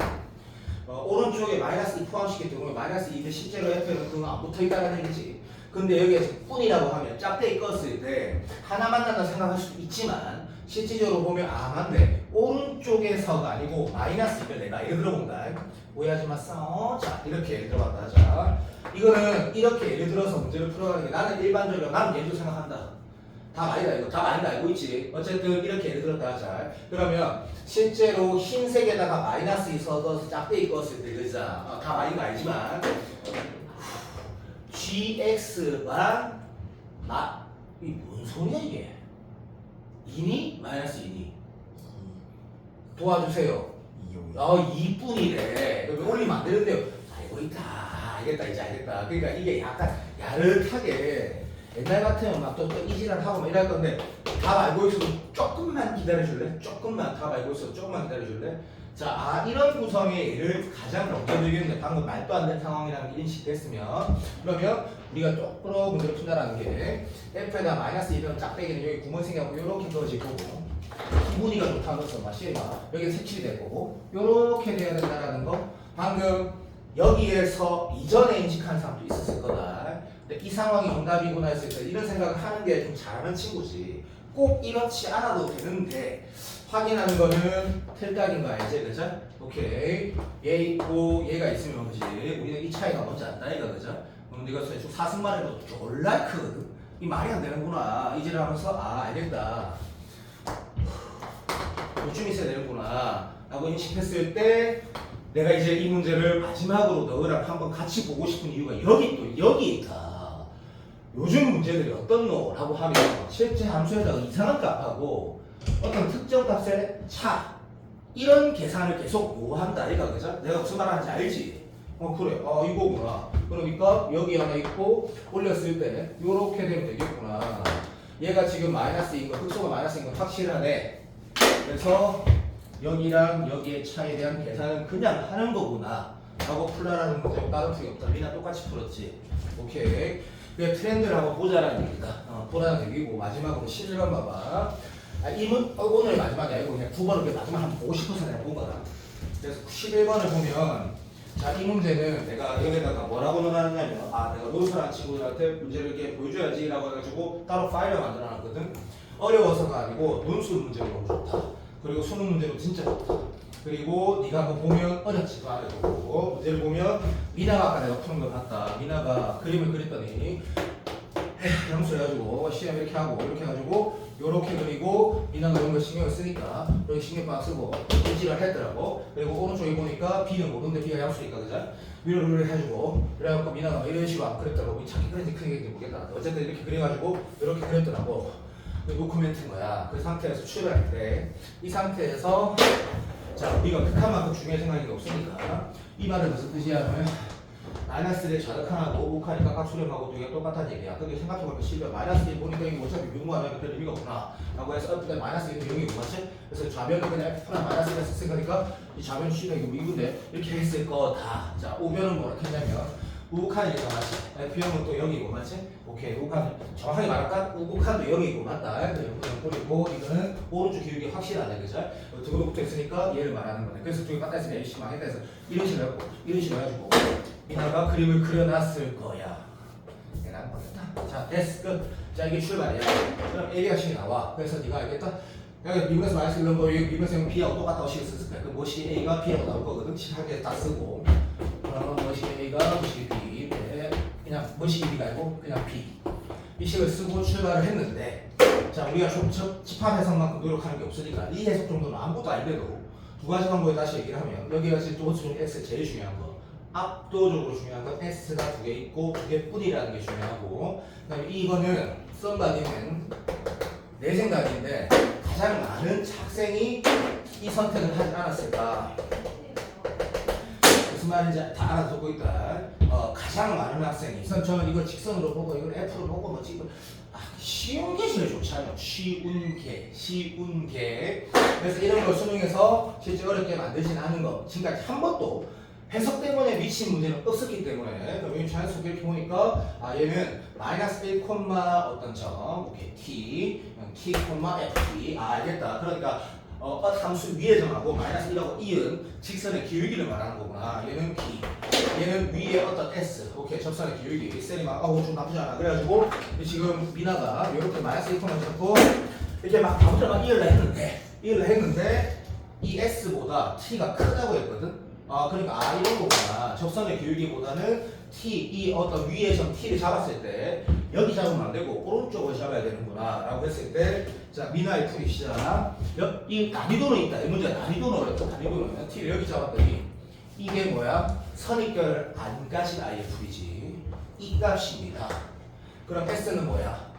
[SPEAKER 1] 오른쪽에 마이너스 2 포함시켰기 때문에 마이너스 2인데 실제로 F는 그거 안 붙어있다는 얘기지. 근데 여기에서 뿐이라고 하면 짝대기 껐을 때 하나 만난다 생각할 수도 있지만 실질적으로 보면 맞네. 오른쪽에서가 아니고 마이너스 2를 내가 예를 들어본다. 오해하지 마싸. 자, 이렇게 예를 들어봤다. 자, 이거는 이렇게 예를 들어서 문제를 풀어가는 게 나는 일반적으로 나는 예를 생각한다. 답 아니다 이거. 답 아니다 알고 있지. 어쨌든 이렇게 예를 들었다. 자, 그러면 실제로 흰색에다가 마이너스 2 써서 짝대기 껐을 때 그자 답 아닌 거 알지만 gx가 이게 뭔 소리야 이게? 2니? 마이너스 2니? 도와주세요. 2분이래. 올리면 안 되는데요. 알고 있다. 알겠다. 이제 알겠다. 그러니까 이게 약간 야릇하게 옛날 같으면 막 또 이지랄 하고 막 이럴 건데 답 알고 있어도 조금만 기다려줄래? 조금만 답 알고 있어도 조금만 기다려줄래? 자, 이런 구성의 예를 가장 명쾌하게 방금 말도 안 되는 상황이라는 게 인식됐으면 그러면 우리가 똑바로 문제를 푼다라는 게 F에다 마이너스 2면 짝대기는 여기 구멍 생겨갖고 이렇게 그어질 거고 기분이가 좋다는 것은 마시마 여기 색칠이 될 거고 이렇게 돼야 된다라는 거 방금 여기에서 이전에 인식한 사람도 있었을 거다. 근데 이 상황이 정답이구나 했을 때 이런 생각을 하는 게 좀 잘하는 친구지. 꼭 이렇지 않아도 되는데 확인하는 거는 틀각인 거 알지? 그죠? 오케이. 얘 있고 얘가 있으면 그지? 우리는 이 차이가 뭔지 안다 이거 그죠? 그럼 네가 쭉 사승만 해도 졸라 크거든? 이 말이 안 되는구나. 이제를 하면서 알겠다. 요즘 있어야 되는구나 라고 인식했을 때 내가 이제 이 문제를 마지막으로 너희랑 한번 같이 보고 싶은 이유가 여기 있다. 요즘 문제들이 어떻노? 라고 하면 실제 함수에다가 이상한 값하고 어떤 특정 값의 차 이런 계산을 계속 요한다 이거 그죠? 내가 무슨 말 하는지 알지? 그래 이거구나. 그러니까 여기 하나 있고 올렸을 때 요렇게 되면 되겠구나. 얘가 지금 마이너스인 거 흑소가 마이너스인 건 확실하네. 그래서 여기랑 여기의 차에 대한 계산은 그냥 하는 거구나 라고 풀라라는 문제 다른 풀이 없다. 리나 똑같이 풀었지. 오케이. 트렌드를 한번 보자라는 얘기다. 보라는 얘기고 마지막으로 11번 봐봐. 오늘 마지막이 아니고 그냥 9번을 마지막 한번 보고 싶어서 내가 본 거다. 그래서 11번을 보면 자, 이 문제는 내가 여기다가 뭐라고 넣어놨냐면 내가 노스라는 친구들한테 문제를 이렇게 보여줘야지 라고 해가지고 따로 파일을 만들어놨거든. 어려워서가 아니고 논술 문제로 너무 좋다. 그리고 수능 문제로 진짜 좋다. 그리고 네가 한번 보면 어렵지도 않을 거고 문제를 보면 미나가 아까 내가 푸는 걸 봤다. 미나가 그림을 그렸더니 양수 해가지고 시험 이렇게 하고 이렇게 해가지고 요렇게 그리고 미나가 이런 거 신경을 쓰니까 여기 신경방 쓰고 인지를 했더라고. 그리고 오른쪽에 보니까 B는 모르는데 B가 양수니까 그죠? 위로를 해주고 그래갖고 미나가 이런 식으로 안 그렸더라고. 찾기 그런지 크게 모르겠다. 어쨌든 이렇게 그려가지고 이렇게 그렸더라고. 노코멘트인 거야. 그 상태에서 출발할 때 이 상태에서 자 우리가 극한 만큼 중요한 생각이 없으니까 이 말은 무슨 뜻이야? 마이너스 1의 좌극한하고 우극하니까 깍수렴하고 두 개가 똑같다는 얘기야. 근데 생각해보면 실제 마이너스 1 보니까 이게 어차피 묘무하면 별 의미가 없구나 라고 해서 일단 마이너스 1은 0이고 맞지? 그래서 좌변은 그냥 F나 마이너스 1을 썼으니까 이 좌변 C가 이거 2인데 이렇게 했을 거다. 자 우변은 뭐라 했냐면 우극한이니까 맞지? F형은 또 0이고 맞지? 오케이 우극한 정확하게 말할까? 우극한도 0이고 맞다. 그냥 뿌리고 이거는 오른쪽 기울기 확실하네 그죠? 두개 붙어 있으니까 얘를 말하는 거네. 그래서 두 개 갖다 있으면 A씩 망했다 해서 이런 식으로 해갖고 이런 식으로 해가지고 미나가 그림을 그려놨을 거야. 얘랑 보겠다. 자 됐어 끝. 자 이게 출발이야. 그럼 A가 식이 나와. 그래서 네가 알겠다. 여기 미분에서 마이너스 1 넣은 거 여기 미분에서 B하고 똑같다고 식을 썼을 거야. 그 뭐시 A가 B하고 나올 거거든. 식하게 다 쓰고 그럼 뭐시 A가 뭐시 B 그냥 뭐시 B가 아니고 그냥 B 이 식을 쓰고 출발을 했는데 자 우리가 좀 집합 해석만큼 노력하는 게 없으니까 이 해석 정도는 아무것도 아닌데도 두 가지 방법에 다시 얘기를 하면 여기가 지금 도수 X 제일 중요한 거 압도적으로 중요한 건 S가 두 개 있고 두 개뿐이라는 게 중요하고 그다음에 이거는 썸바디는 내 생각인데 가장 많은 학생이 이 선택을 하지 않았을까 무슨 말인지 다 알아듣고 있다. 가장 많은 학생이 저는 이걸 직선으로 보고 이걸 F로 보고 뭐 지금 쉬운 게 제일 좋잖아요. 쉬운 게 그래서 이런 걸 수능에서 실제 어렵게 만들진 않은 거 지금까지 한 번도 해석 때문에 미친 문제는 없었기 때문에 그럼 여기 자연스럽게 이렇게 보니까 얘는 마이너스 1, 어떤 점 오케이 t ft 알겠다. 그러니까 함수 위에 점하고 마이너스 1하고 2은 직선의 기울기를 말하는 거구나. 얘는 b 얘는 위에 어떤 s 오케이 접선의 기울기 셀이 막 좀 나쁘지 않아. 그래가지고 지금 미나가 이렇게 마이너스 1, 잡고 이렇게 막 아무튼 막 이을라 했는데 이 s보다 t가 크다고 했거든. 그러니까 이런 거구나. 접선의 기울기보다는 t 이 어떤 위에 점 t를 잡았을 때 여기 잡으면 안 되고 오른쪽을 잡아야 되는구나 라고 했을 때 자 미나의 풀이 시작. 이 난이도는 있다. 이 문제가 난이도는 어렵다. 난이도는 t를 여기 잡았더니 이게 뭐야? 선입견을 안 가진 아이의 풀이지. 이 값입니다. 그럼 s는 뭐야?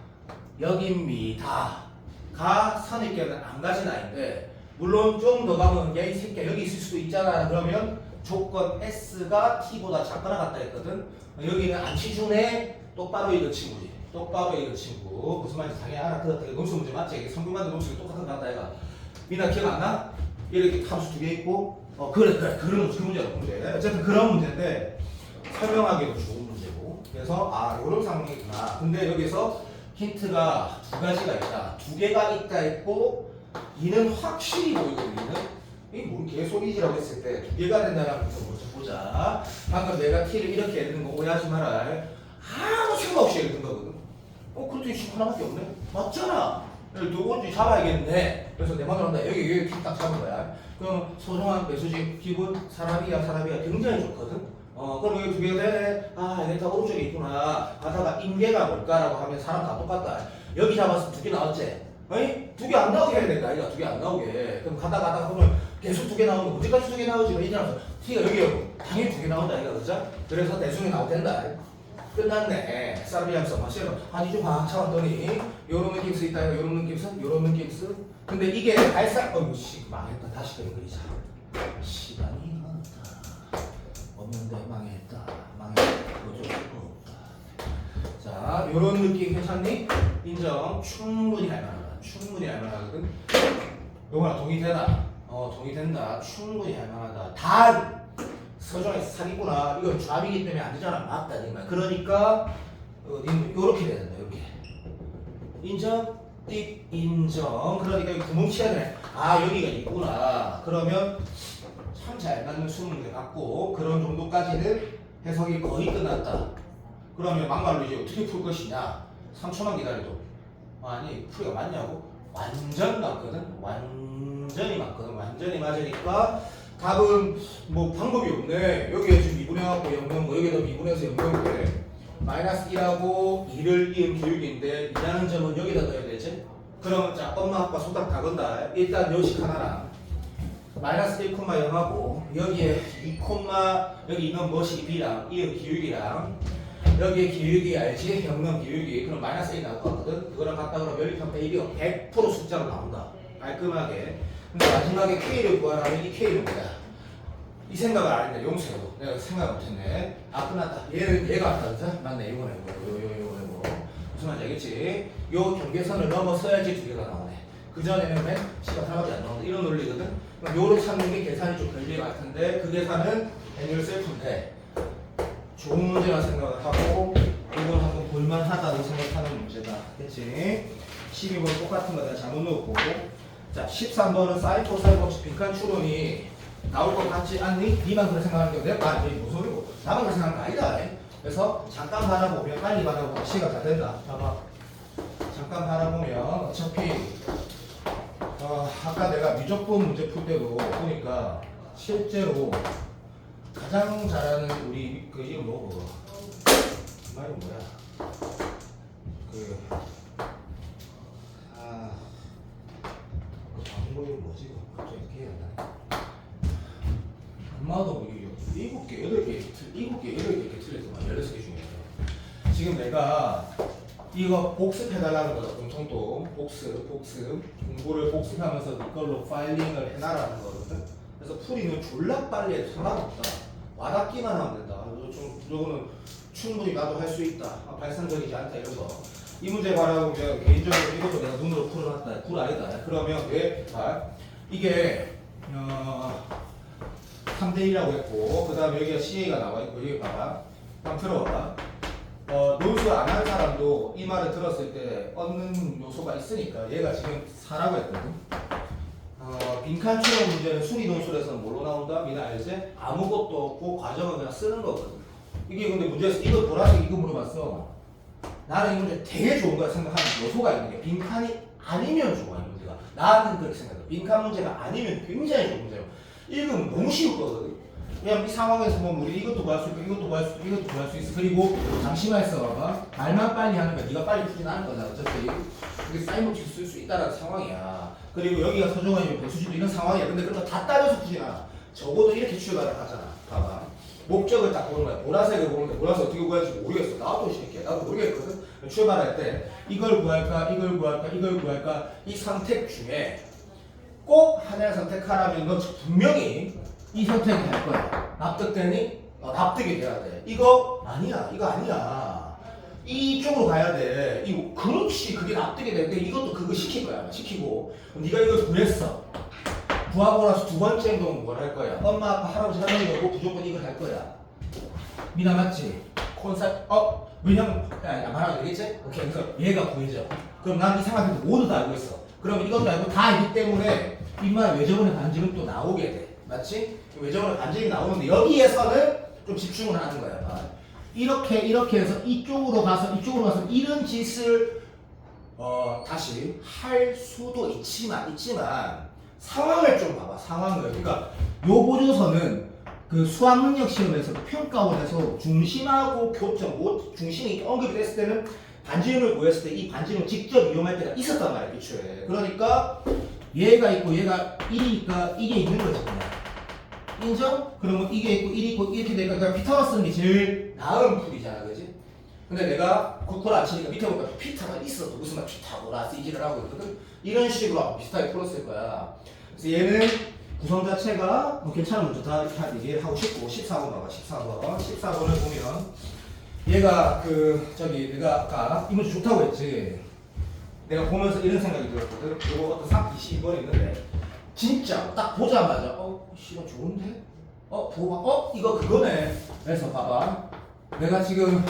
[SPEAKER 1] 여기입니다. 가 선입견을 안 가진 아이인데 물론 좀 더 가면 야 이 새끼야 여기 있을 수도 있잖아. 그러면 조건 S가 T보다 작거나 같다 했거든. 여기는 안 치중해. 똑바로 읽은 친구지. 똑바로 읽은 친구. 무슨 말인지 당연히 알아들었다. 논술 문제 맞지? 이게 성균관대 논술이 똑같은 거 같다 얘가. 미나 기억 안 나? 이렇게 함수 두 개 있고 그래 그런 그 문제가 문제. 어쨌든 그런 문제인데 설명하기도 좋은 문제고. 그래서 이런 상황이구나. 근데 여기서 힌트가 두 가지가 있다. 두 개가 있다 했고 이는 확실히 보이거든요. 이게 뭔 개소리지라고 했을 때 두 개가 된다는 것을 먼저 보자. 방금 내가 t를 이렇게 읽는 거 오해하지 마라. 아무 생각 없이 읽는 거거든. 그렇더니 식 하나밖에 없네. 맞잖아. 누군지 잡아야겠네. 그래서 내 말을 한다. 여기 딱 잡은 거야. 그럼 소중한 매수지 기분 사람이야 굉장히 좋거든. 그럼 여기 두 개가 돼. 얘가 오른쪽에 있구나. 가다가 인계가 뭘까라고 하면 사람 다 똑같다. 여기 잡았으면 두 개 나왔지. 아니 두 개 안 나오게 해야 된다. 아이가 두 개 안 나오게. 그럼 가다가 보면 계속 두 개 나오는 거 언제까지 두 개 나오지? 이제나서 t가 여기였고 당연히 두 개 나온다. 아이가 그죠? 그래서 대충이 나올 된다. 끝났네. 사르비암서 마시러 아니 좀 참았더니 요런 느낌 쓰 있다. 요런 느낌 쓰. 근데 이게 발상 씨 망했다. 다시 그리자. 시간이 많다. 없는데 망했다. 어쩔 수가 없다. 자 요런 느낌 괜찮니? 인정. 충분히 할만하거든. 요거랑 동의되나? 동의된다. 충분히 할만하다. 단 서정에서 사기구나. 이건 좌비기 때문에 안 되잖아. 맞다. 그러니까 요렇게 돼야 된다. 이렇게 인정? 띡 인정. 그러니까 구멍 치야 되네. 여기가 있구나. 그러면 참 잘 맞는 수능을 갖고 그런 정도까지는 해석이 거의 끝났다. 그러면 막말로 이제 어떻게 풀 것이냐? 3초만 기다려도 풀이가 맞냐고? 완전 맞거든. 완전히 맞으니까 답은 뭐 방법이 없네. 여기에 지금 미분해갖고 0 여기에다 미분해서 0 마이너스 1하고 2를 이은 기울기인데 2라는 점은 여기다 넣어야 되지? 그러면 자 엄마 아빠 손가락 다 건다. 일단 요식 하나랑 마이너스 1,0하고 여기에 2, 여기 있는 것이 b랑 이 기울기랑 여기에 기울기 알지? 영능 기울기. 그럼 마이너스 1 나올 것 같거든. 그거랑 같다 그러면 연립평가 1이가 100% 숫자로 나온다. 깔끔하게. 근데 마지막에 K를 구하라면 이 K는 뭐야? 이 생각을 안 했네. 용서해도 내가 생각 못했네. 아 끝났다. 얘가 왔다 그죠? 맞네. 이거네 이거. 무슨 말인지 알겠지? 요 경계선을 넘어서야지 두 개가 나오네. 그전에는 맨 C가 하나밖에 안 나오는데 이런 논리거든. 그럼 요로 찾는 게 계산이 좀 걸릴 것 같은데 그 계산은 애니얼 셀프인데 좋은 문제라 생각을 하고 이건 한번 볼만하다고 생각하는 문제다. 그치? 12번 똑같은 거 내가 잘못 넣었고 자 13번은 사인 코사인 법칙 빈칸 추론이 나올 것 같지 않니? 니만 그렇게 생각하는 게 내가 무슨 소리고 나만 그렇게 생각하는 거 아니다. 그래서 잠깐 바라보면 빨리 바라보면 시가 다 된다. 봐봐. 잠깐 바라보면 어차피 아까 내가 미적분 문제 풀 때도 보니까 실제로 가장 잘하는 우리 그 이름 뭐고? 말이 뭐야? 그 방법 이름 뭐지? 갑자기 기억이 안 나네. 엄마도 이게 7개, 8개, 7개, 8개 틀렸더만 16개 중에 지금 내가 이거 복습해달라는 거다. 공통도 복습 공부를 복습하면서 이걸로 파일링을 해놔라는 거거든. 그래서 풀이는 졸라 빨리 해도 상관없다. 와닿기만 하면 된다. 요거는 충분히 나도 할 수 있다. 발상적이지 않다 이런 거. 이 문제 바라보면 개인적으로 이것도 내가 눈으로 풀어놨다. 쿨 아니다. 그러면 왜? 이게 3대1이라고 했고 그 다음에 여기가 CA가 나와있고 여기 봐봐. 한번 들어봐. 논술 안 한 사람도 이 말을 들었을 때 얻는 요소가 있으니까 얘가 지금 4라고 했거든. 빈칸 추론 문제는 수리 논술에서는 뭘로 나온다? 니나 알지? 아무것도 없고 과정을 그냥 쓰는 거거든. 이게 근데 문제에서 이거 보라색 이거 물어봤어. 나는 이 문제 되게 좋은 거야 생각하는 요소가 있는 게 빈칸이 아니면 좋아 이 문제가. 나는 그렇게 생각해. 빈칸 문제가 아니면 굉장히 좋은 문제예요. 읽으면 너무 쉬울 거거든. 그냥 이 상황에서 보면 우리 이것도 구할 수 있고 이것도 구할 수 있고 이것도 구할 수 있어. 그리고 잠시만 있어봐봐. 말만 빨리 하는 거야. 네가 빨리 풀진 않은 거잖아. 어차피 이게 사인법칙 쓸 수 있다는 상황이야. 그리고 여기가 서정원이고 배수진도 이런 상황이야. 근데 그런 거 다 따져서 풀진 않아. 적어도 이렇게 출발을 하잖아. 봐봐. 목적을 딱 보는 거야. 보라색을 보는데 보라색 어떻게 구할지 모르겠어. 나도 새끼야. 나도 모르겠거든. 출발할 때 이걸 구할까 이걸 구할까 이걸 구할까 이 선택 중에 꼭 하나를 선택하라면 너 분명히 이 선택을 할 거야. 납득되니? 납득이 돼야 돼. 이거 아니야. 이거 아니야. 이쪽으로 가야 돼. 이거 그렇지. 그게 납득이 되는데 이것도 그거 시킬 거야. 시키고 네가 이걸 구했어. 구하고 나서 두 번째 행동은 뭘 할 거야? 엄마, 아빠, 할아버지, 할머니가 무조건 이걸 할 거야. 미나 맞지? 왜냐면 말하면 되겠지? 오케이. 그래서 얘가 구해져. 그럼 난 이 상황에서 모두 다 알고 있어. 그럼 이것도 알고 다 알기 때문에 인마의 외접원의 반지름 또 나오게 돼. 맞지? 외접원의 반지름이 나오는데 여기에서는 좀 집중을 하는 거야. 이렇게 해서 이쪽으로 가서 이런 짓을 다시 할 수도 있지만 상황을 좀 봐봐. 상황을. 그러니까 요 보조서는 그 수학능력 시험에서 평가원에서 중심하고 교점, 중심이 언급이 됐을 때는 반지름을 구했을 때 이 반지름을 직접 이용할 때가 있었단 말이야. 기초에. 그러니까 얘가 있고 얘가 1이니까 이게 있는 거지 그냥. 인정? 그러면 이게 있고 1이 있고 이렇게 되니까 그냥 피타고라 쓰는 게 제일 나은 풀이잖아. 그지? 근데 내가 국어를 안 치니까 밑에 보니까 피타가 있어. 무슨 말 피타고라스 이지를 하고 있거든? 이런 식으로 비슷하게 풀었을 거야. 그래서 얘는 구성 자체가 괜찮은 문제다 이렇게 하고 싶고 14번 봐봐. 14번을 보면 얘가 내가 아까 이 문제 좋다고 했지. 내가 보면서 이런 생각이 들었거든. 이거 어떤 22번이 있는데 진짜 딱 보자마자 씨가 좋은데? 이거 그거네. 그래서 봐봐. 내가 지금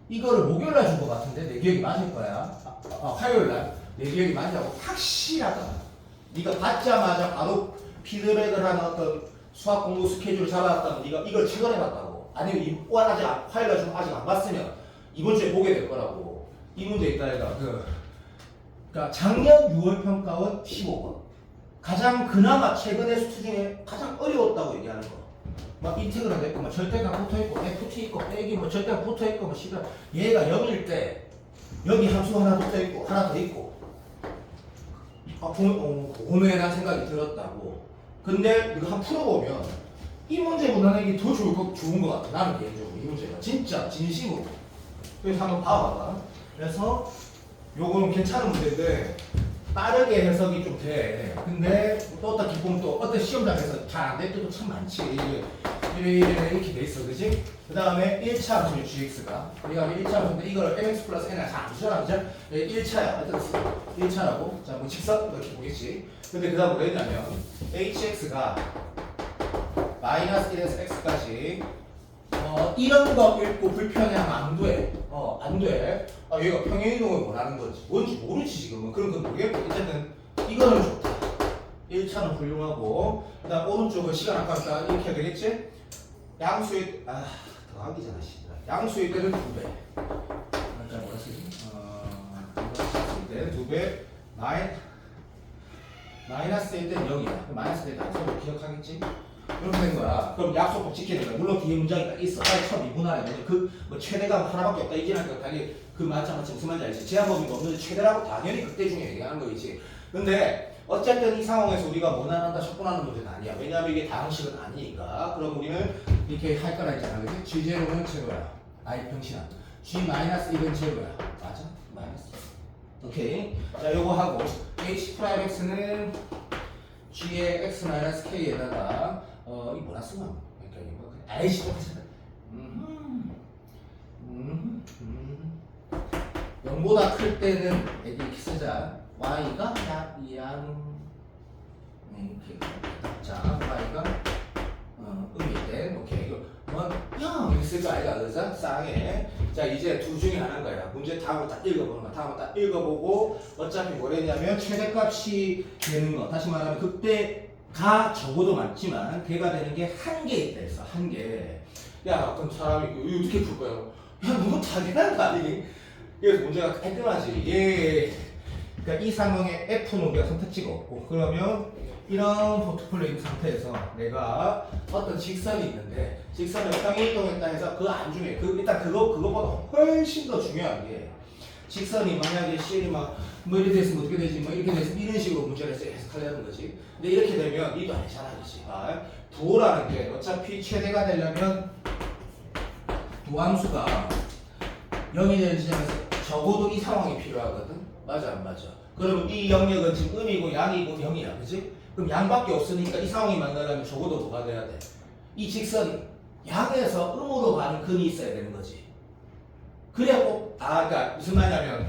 [SPEAKER 1] 이거를 목요일날 준 것 같은데 내 기억이 맞을 거야. 화요일날 내 기억이 맞냐고 확실하다. 네가 받자마자 바로 피드백을 하는 어떤 수학 공부 스케줄을 잡아놨다면 네가 이걸 체결해봤다고. 아니면 이번 화요일날 좀 아직 안 봤으면 이번 주에 보게 될 거라고. 이 문제 있다 얘가 그러니까 작년 6월 평가원 15번. 가장 그나마 최근의 수투 중에 가장 어려웠다고 얘기하는 거. 막 인테그랄 됐고, 막 절대값 붙어있고, FT 있고, 빼기, 뭐 절대값 붙어있고, 뭐 시간. 얘가 0일 때, 여기 함수 하나 붙어있고, 하나 더 있고, 그거에 대한 생각이 들었다고. 근데 이거 한 풀어보면 이 문제보다는 이게 더 좋은 것 같아. 나는 개인적으로 이 문제가 진짜 진심으로. 그래서 한번 봐봐봐. 그래서 요거는 괜찮은 문제인데 빠르게 해석이 좀 돼. 근데 또 어떤 기본 또 어떤 시험장에서 잘 안 될 때도 참 많지. 이렇게 돼 있어, 그지? 그 다음에 1차 함수 gx가 우리가 1차 함수인데 이걸 mx 플러스 n을 잘 안 주잖아, 그죠? 1차야, 어떤 1차라고? 자, 뭐 직선 이렇게 보겠지. 근데 그 다음 뭐 했냐면 hx가 마이너스 1에서 x까지 이런 거 읽고 불편해하면 안 돼. 안 돼. 얘가 평행이동을 원하는 거지. 뭔지 모르지 지금은. 그런 건 모르겠고 어쨌든 이거는 좋다. 1차는 훌륭하고 그 다음 오른쪽은 시간 아까니까 이렇게 해야 되겠지? 양수의 더하기잖아. 양수의 때는 2배. 그러니까 뭐라 쓰지? 양수의 때는 2배 마이너스일 때는 0이야. 마이너스 될 때 서로 기억하겠지? 이렇게 된 거야. 그럼 약속 꼭 지켜야 되는 거야. 물론 뒤에 문장이 딱 있어. 빨리 처음 미분하려면 뭐 최대가 하나밖에 없다. 이제는 당연히 그 마찬가지 무슨 말인지 알지? 제한법이 없는데 최대라고 당연히 극대 중에 얘기하는 거겠지. 근데 어쨌든 이 상황에서 우리가 원한한다 척분하는 문제는 아니야. 왜냐하면 이게 다항식은 아니니까. 그럼 우리는 이렇게 할 거라 했잖아. 그치? G0는 제로야. 아이 병신아. G-1은 제로야. 맞아? 마이너스. 오케이. 자, 요거 하고 H'(x는 G의 x-k에다가 이 뭐라 쓰나? 그러니까 이거 아이씨 똑같아. 0보다 클 때는 이렇게 쓰자. y가 양 이렇게. 자, y가 음일 때 오케이. 이거 이렇게 쓸 거 아이가 그죠? 쌍에. 자, 이제 둘 중에 하나인 거야. 문제 다음을 딱 읽어보는 거야. 다음을 딱 읽어보고 어차피 뭐랬냐면 최대값이 되는 거. 다시 말하면 그때가 적어도 맞지만 걔가 되는 게 한 개 있다 했어. 한 개. 야, 그럼 사람이 이거 어떻게 풀 거야? 야, 너무 당연한 거 아니니? 그래서 문제가 깔끔하지. 예. 그러니까 이 상황에 F는 우리가 선택지가 없고 그러면 이런 포트폴리오 있는 상태에서 내가 어떤 직선이 있는데 직선을 평행이동했다 해서 그 안중에 일단 그거보다 훨씬 더 중요한 게 직선이 만약에 CL이 뭐 이렇게 됐으면 어떻게 되지 뭐 이렇게 됐으면 이런 식으로 문제를 해석하려는 거지. 근데 이렇게 되면 이도 아니잖아, 그렇지? 부호라는 게 어차피 최대가 되려면 도함수가 0이 되는 지점에서 적어도 이 상황이 필요하거든. 맞아 안 맞아? 그러면 이 영역은 지금 음이고 양이고 0이야, 그치? 그럼 양밖에 없으니까 이 상황이 만나려면 적어도 뭐가 돼야 돼? 이 직선이 양에서 음으로 가는 근이 있어야 되는 거지. 그래야 꼭 그러니까 무슨 말이냐면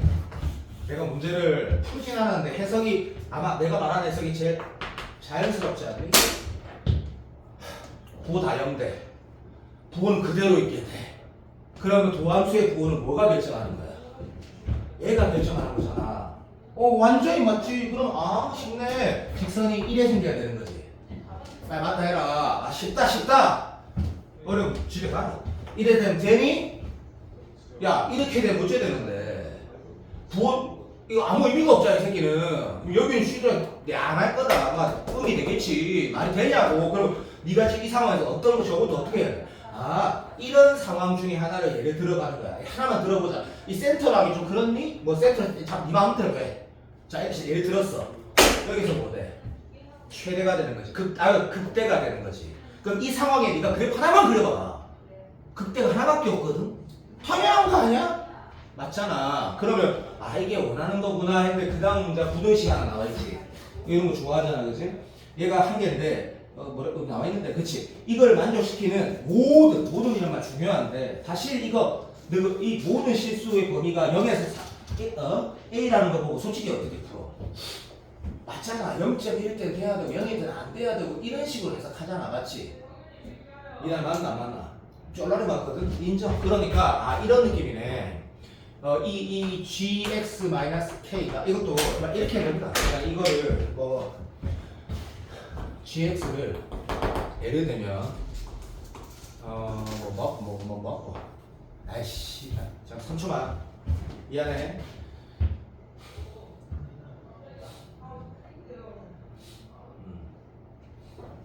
[SPEAKER 1] 내가 문제를 풀진 않았는데 해석이 아마 내가 말하는 해석이 제일 자연스럽지 않니? 부호 다 0대 부호는 그대로 있게 돼. 그러면 도함수의 부호는 뭐가 결정하는 거야? 얘가 결정하는 거잖아. 완전히 맞지. 그럼 쉽네. 직선이 1에 생겨야 되는 거지. 빨리 맞다 해라. 쉽다. 어려움 집에 가라. 이래 되면 되니? 야, 이렇게 되면 어째 되는데? 부호 이거 아무 의미가 없잖아, 이 새끼는. 여기는 쉬더라. 안 할 거다. 아마 음이 되겠지. 말이 되냐고. 그럼 네가 지금 이 상황에서 어떤 거 적어도 어떻게 해야 돼? 이런 상황 중에 하나를 예를 들어가는 거야. 하나만 들어보자. 이 센터랑이 좀 그렇니? 뭐 센터, 네 마음대로 해. 자, 이렇게 예를 들었어. 여기서 뭐 돼? 최대가 되는 거지. 극대가 되는 거지. 그럼 이 상황에 네가 그래프 하나만 그려봐. 극대가 하나밖에 없거든? 당연한 거 아니야? 맞잖아. 그러면 이게 원하는 거구나 했는데 그 다음 문제가 부등식 하나 나와있지. 이런 거 좋아하잖아, 그치? 얘가 한 개인데 나와 있는데, 그치? 이걸 만족시키는 모든 이런 말 중요한데, 사실 이 모든 실수의 범위가 0에서 A라는 거 보고 솔직히 어떻게 풀어? 맞잖아. 0.1 때 돼야 되고, 0일 때는 안 돼야 되고, 이런 식으로 해석하잖아. 맞지? 이날 맞나 안 맞나? 쫄라리 맞거든? 인정. 그러니까, 이런 느낌이네. 이 gx-k가, 이것도 이렇게 됩니다. 그러니까 이거를 gx를 예를 들면 아이씨 잠깐 3초만 미안해.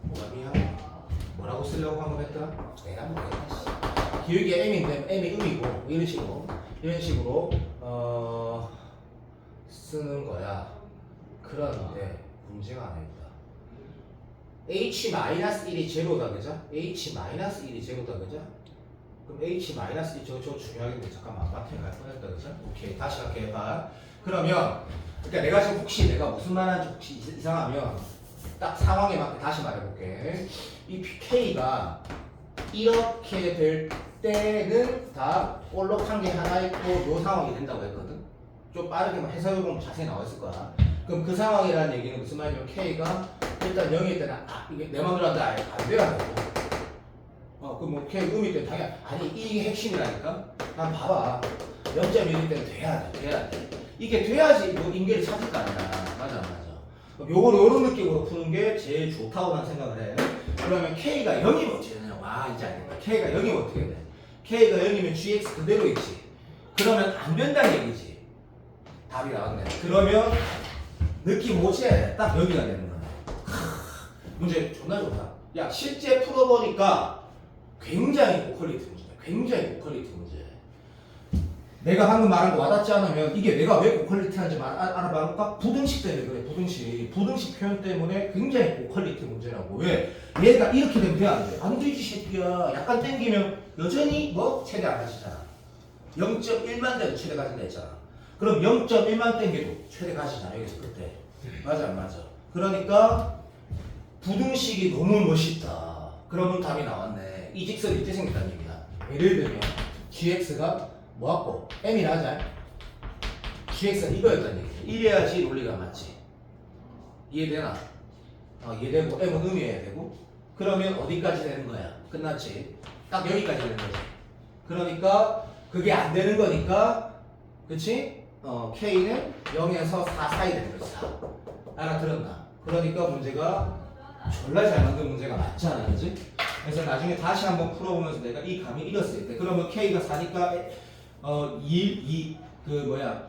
[SPEAKER 1] 뭐가 미안? 뭐라고 쓰려고 한 거 했다? 내가 뭐야. 기울기 m인데 m이 음이고 이런 식으로 쓰는 거야. 그런데 문제가 하나 있다. h-1이 제로다 그죠? h-1이 제로다 그죠? 그럼 h-1 저 중요하겠네. 잠깐만 마트에 갈 뻔했다 그죠? 오케이 다시 할게 해봐. 그러면 그러니까 내가 지금 혹시 내가 무슨 말하는지 혹시 이상하면 딱 상황에 맞게 다시 말해볼게. 이 K가 이렇게 될 때는 다 볼록한 게 하나 있고 요 상황이 된다고 했거든. 좀 빠르게 해석해보면 자세히 나와 있을 거야. 그럼 그 상황이라는 얘기는 무슨 말이냐면 K가 일단 0일 때는 이게 내 맘대로 한다 안 돼야 되고 그럼 뭐 K 음일 때는 당연히 아니 이게 핵심이라니까. 난 봐봐 0.1일 때는 돼야 돼. 이게 돼야지 뭐 인계를 찾을 거 아니야. 맞아. 요런 느낌으로 푸는 게 제일 좋다고 난 생각을 해. 그러면 K가 0이면 어떻게 되냐? 와 이제 알겠다. K가 0이면 어떻게 돼? K가 0이면 GX 그대로 있지. 그러면 안 된다는 얘기지. 답이 나왔네. 그러면 느낌 오지? 딱 여기가 되는 거야. 문제 존나 좋다. 야 실제 풀어보니까 굉장히 고퀄리티 문제다. 굉장히 고퀄리티 문제. 내가 방금 말한 거 와닿지 않으면 이게 내가 왜 고퀄리티한지 알아봐볼까? 부등식 때문에 그래. 부등식 표현 때문에 굉장히 고퀄리티 문제라고. 왜? 얘가 이렇게 되면 돼 안 돼? 안 되지 새끼야. 약간 땡기면 여전히 뭐 최대 안 가지잖아. 0.1만 돼도 최대 가진다 했잖아. 그럼 0.1만 땡겨도 최대 가지잖아. 여기서 그때. 맞아 안 맞아? 그러니까 부등식이 너무 멋있다. 그러면 답이 나왔네. 이 직선이 이렇게 생겼다는 얘기다. 예를 들면 gx가 뭐하고 m이라 하자. gx가 이거였다는 얘기죠. 이래야지 논리가 맞지. 이해되나? 이해되고 m은 음이어야 되고. 그러면 어디까지 되는 거야? 끝났지. 딱 여기까지 되는 거지. 그러니까 그게 안 되는 거니까 그치? k는 0에서 4 사이 되는 거지. 4. 알아들었나? 그러니까 문제가 졸라 잘 만든 문제가 맞잖아, 그지? 그래서 나중에 다시 한번 풀어보면서 내가 이 감이 이겼을 때, 그러면 K가 4니까,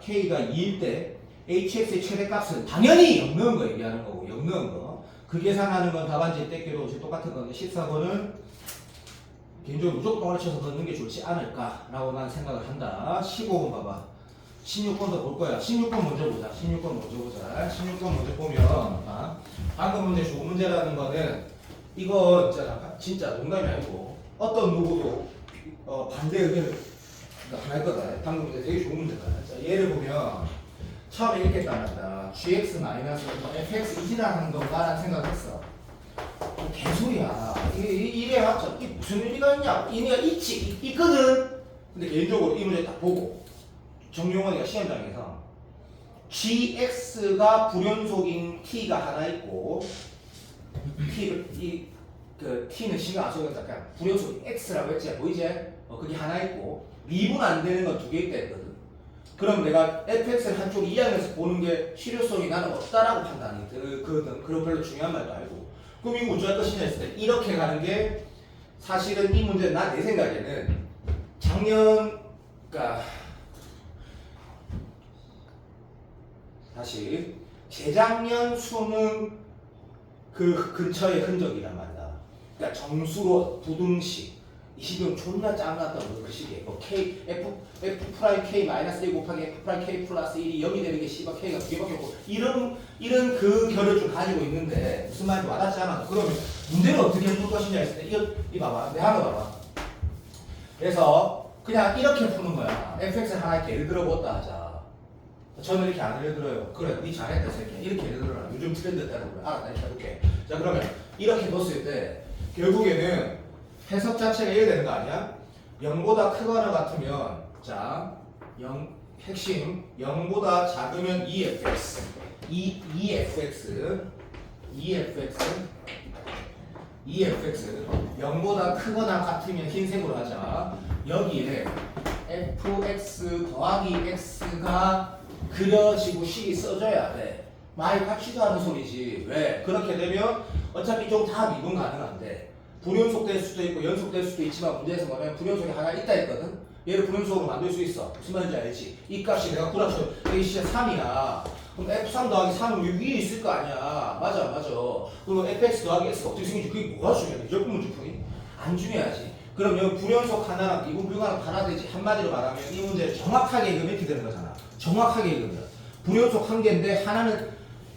[SPEAKER 1] K가 2일 때, HX의 최대값은 당연히 0 넣은 거 얘기하는 거고, 0 넣은 거. 그 계산하는 건 답안지 떼기로 똑같은 건데, 14번은 개인적으로 무조건 동아리 쳐서 넣는 게 좋지 않을까라고 난 생각을 한다. 15번 봐봐. 16번도 볼 거야. 16번 먼저 보자. 16번 먼저 보면, 방금 문제 좋은 문제라는 거는, 이거 진짜 농담이 아니고, 어떤 누구도, 반대 의견을 안 할 거다. 방금 문제 되게 좋은 문제다. 자, 예를 보면, 처음에 이렇게 따랐다. gx-fx 이지라는 건가? 라는 생각을 했어. 개소리야. 이래야, 이게 무슨 의미가 있냐? 의미가 있거든? 근데 개인적으로 이 문제 딱 보고, 정용원이가 시험장에서 gx가 불연속인 t가 하나 있고 t는 신경 안 써도 약간 불연속 x라고 했지 보이지? 그게 하나 있고 미분 안 되는 건 2개 있다 했거든. 그럼 내가 fx를 한쪽 이항에서 보는 게 실효성이 나는 없다라고 판단이 들거든. 그런 별로 중요한 말도 아니고. 그럼 이거 어쩔 것이냐 했을 때 이렇게 가는 게 사실은 이 문제는 내 생각에는 다시 재작년 수능 그 근처의 흔적이란 말이다. 그러니까 정수로 부등식 이 식은 존나 짱났다고 그 시기에 뭐 f 프라임 k 마이너스 1 곱하기 f 프라임 k 플러스 1이 0이 되는 게 씨발 k가 2개밖에 없고 이런 그 결을 좀 가지고 있는데 무슨 말인지 와닿지 않아. 그러면 문제를 어떻게 풀 것이냐 했을 때 이 봐봐 내 하나 봐봐. 그래서 그냥 이렇게 푸는 거야. fx 하나 이렇게 예를 들어봤다 하자. 저는 이렇게 안 예를 들어요. 그래, 니 잘했다, 새끼야. 이렇게 예를 들어라. 요즘 트렌드 따르는 거야. 알았다, 이렇게 해볼게. 자, 그러면 이렇게 뒀을 때 결국에는 해석 자체가 이래 되는 거 아니야? 0보다 크거나 같으면 자, 핵심 0보다 작으면 EFX 0보다 크거나 같으면 흰색으로 하자. 여기에 fx 더하기 x가 그려지고 식이 써져야 돼. 많이 같지도 않은 소리지. 왜? 그렇게 되면 어차피 좀 다 미분 가능한데 불연속될 수도 있고 연속될 수도 있지만 문제에서 뭐냐면 불연속이 하나 있다 했거든. 얘를 불연속으로 만들 수 있어. 무슨 말인지 알지? 이 값이 내가 구라쳐 여기 진짜 3이야. 그럼 f3 더하기 3은 위에 있을 거 아니야. 맞아. 그럼 fx 더하기 x가 어떻게 생긴지 그게 뭐가 중요해? 무조건 문제풀이? 안 중요하지. 그럼 여기 불연속 하나랑 미분 불가능 하나 되지. 한마디로 말하면 이 문제를 정확하게 읽으면 이렇게 되는 거잖아. 정확하게 읽으면 불연속 한 개인데 하나는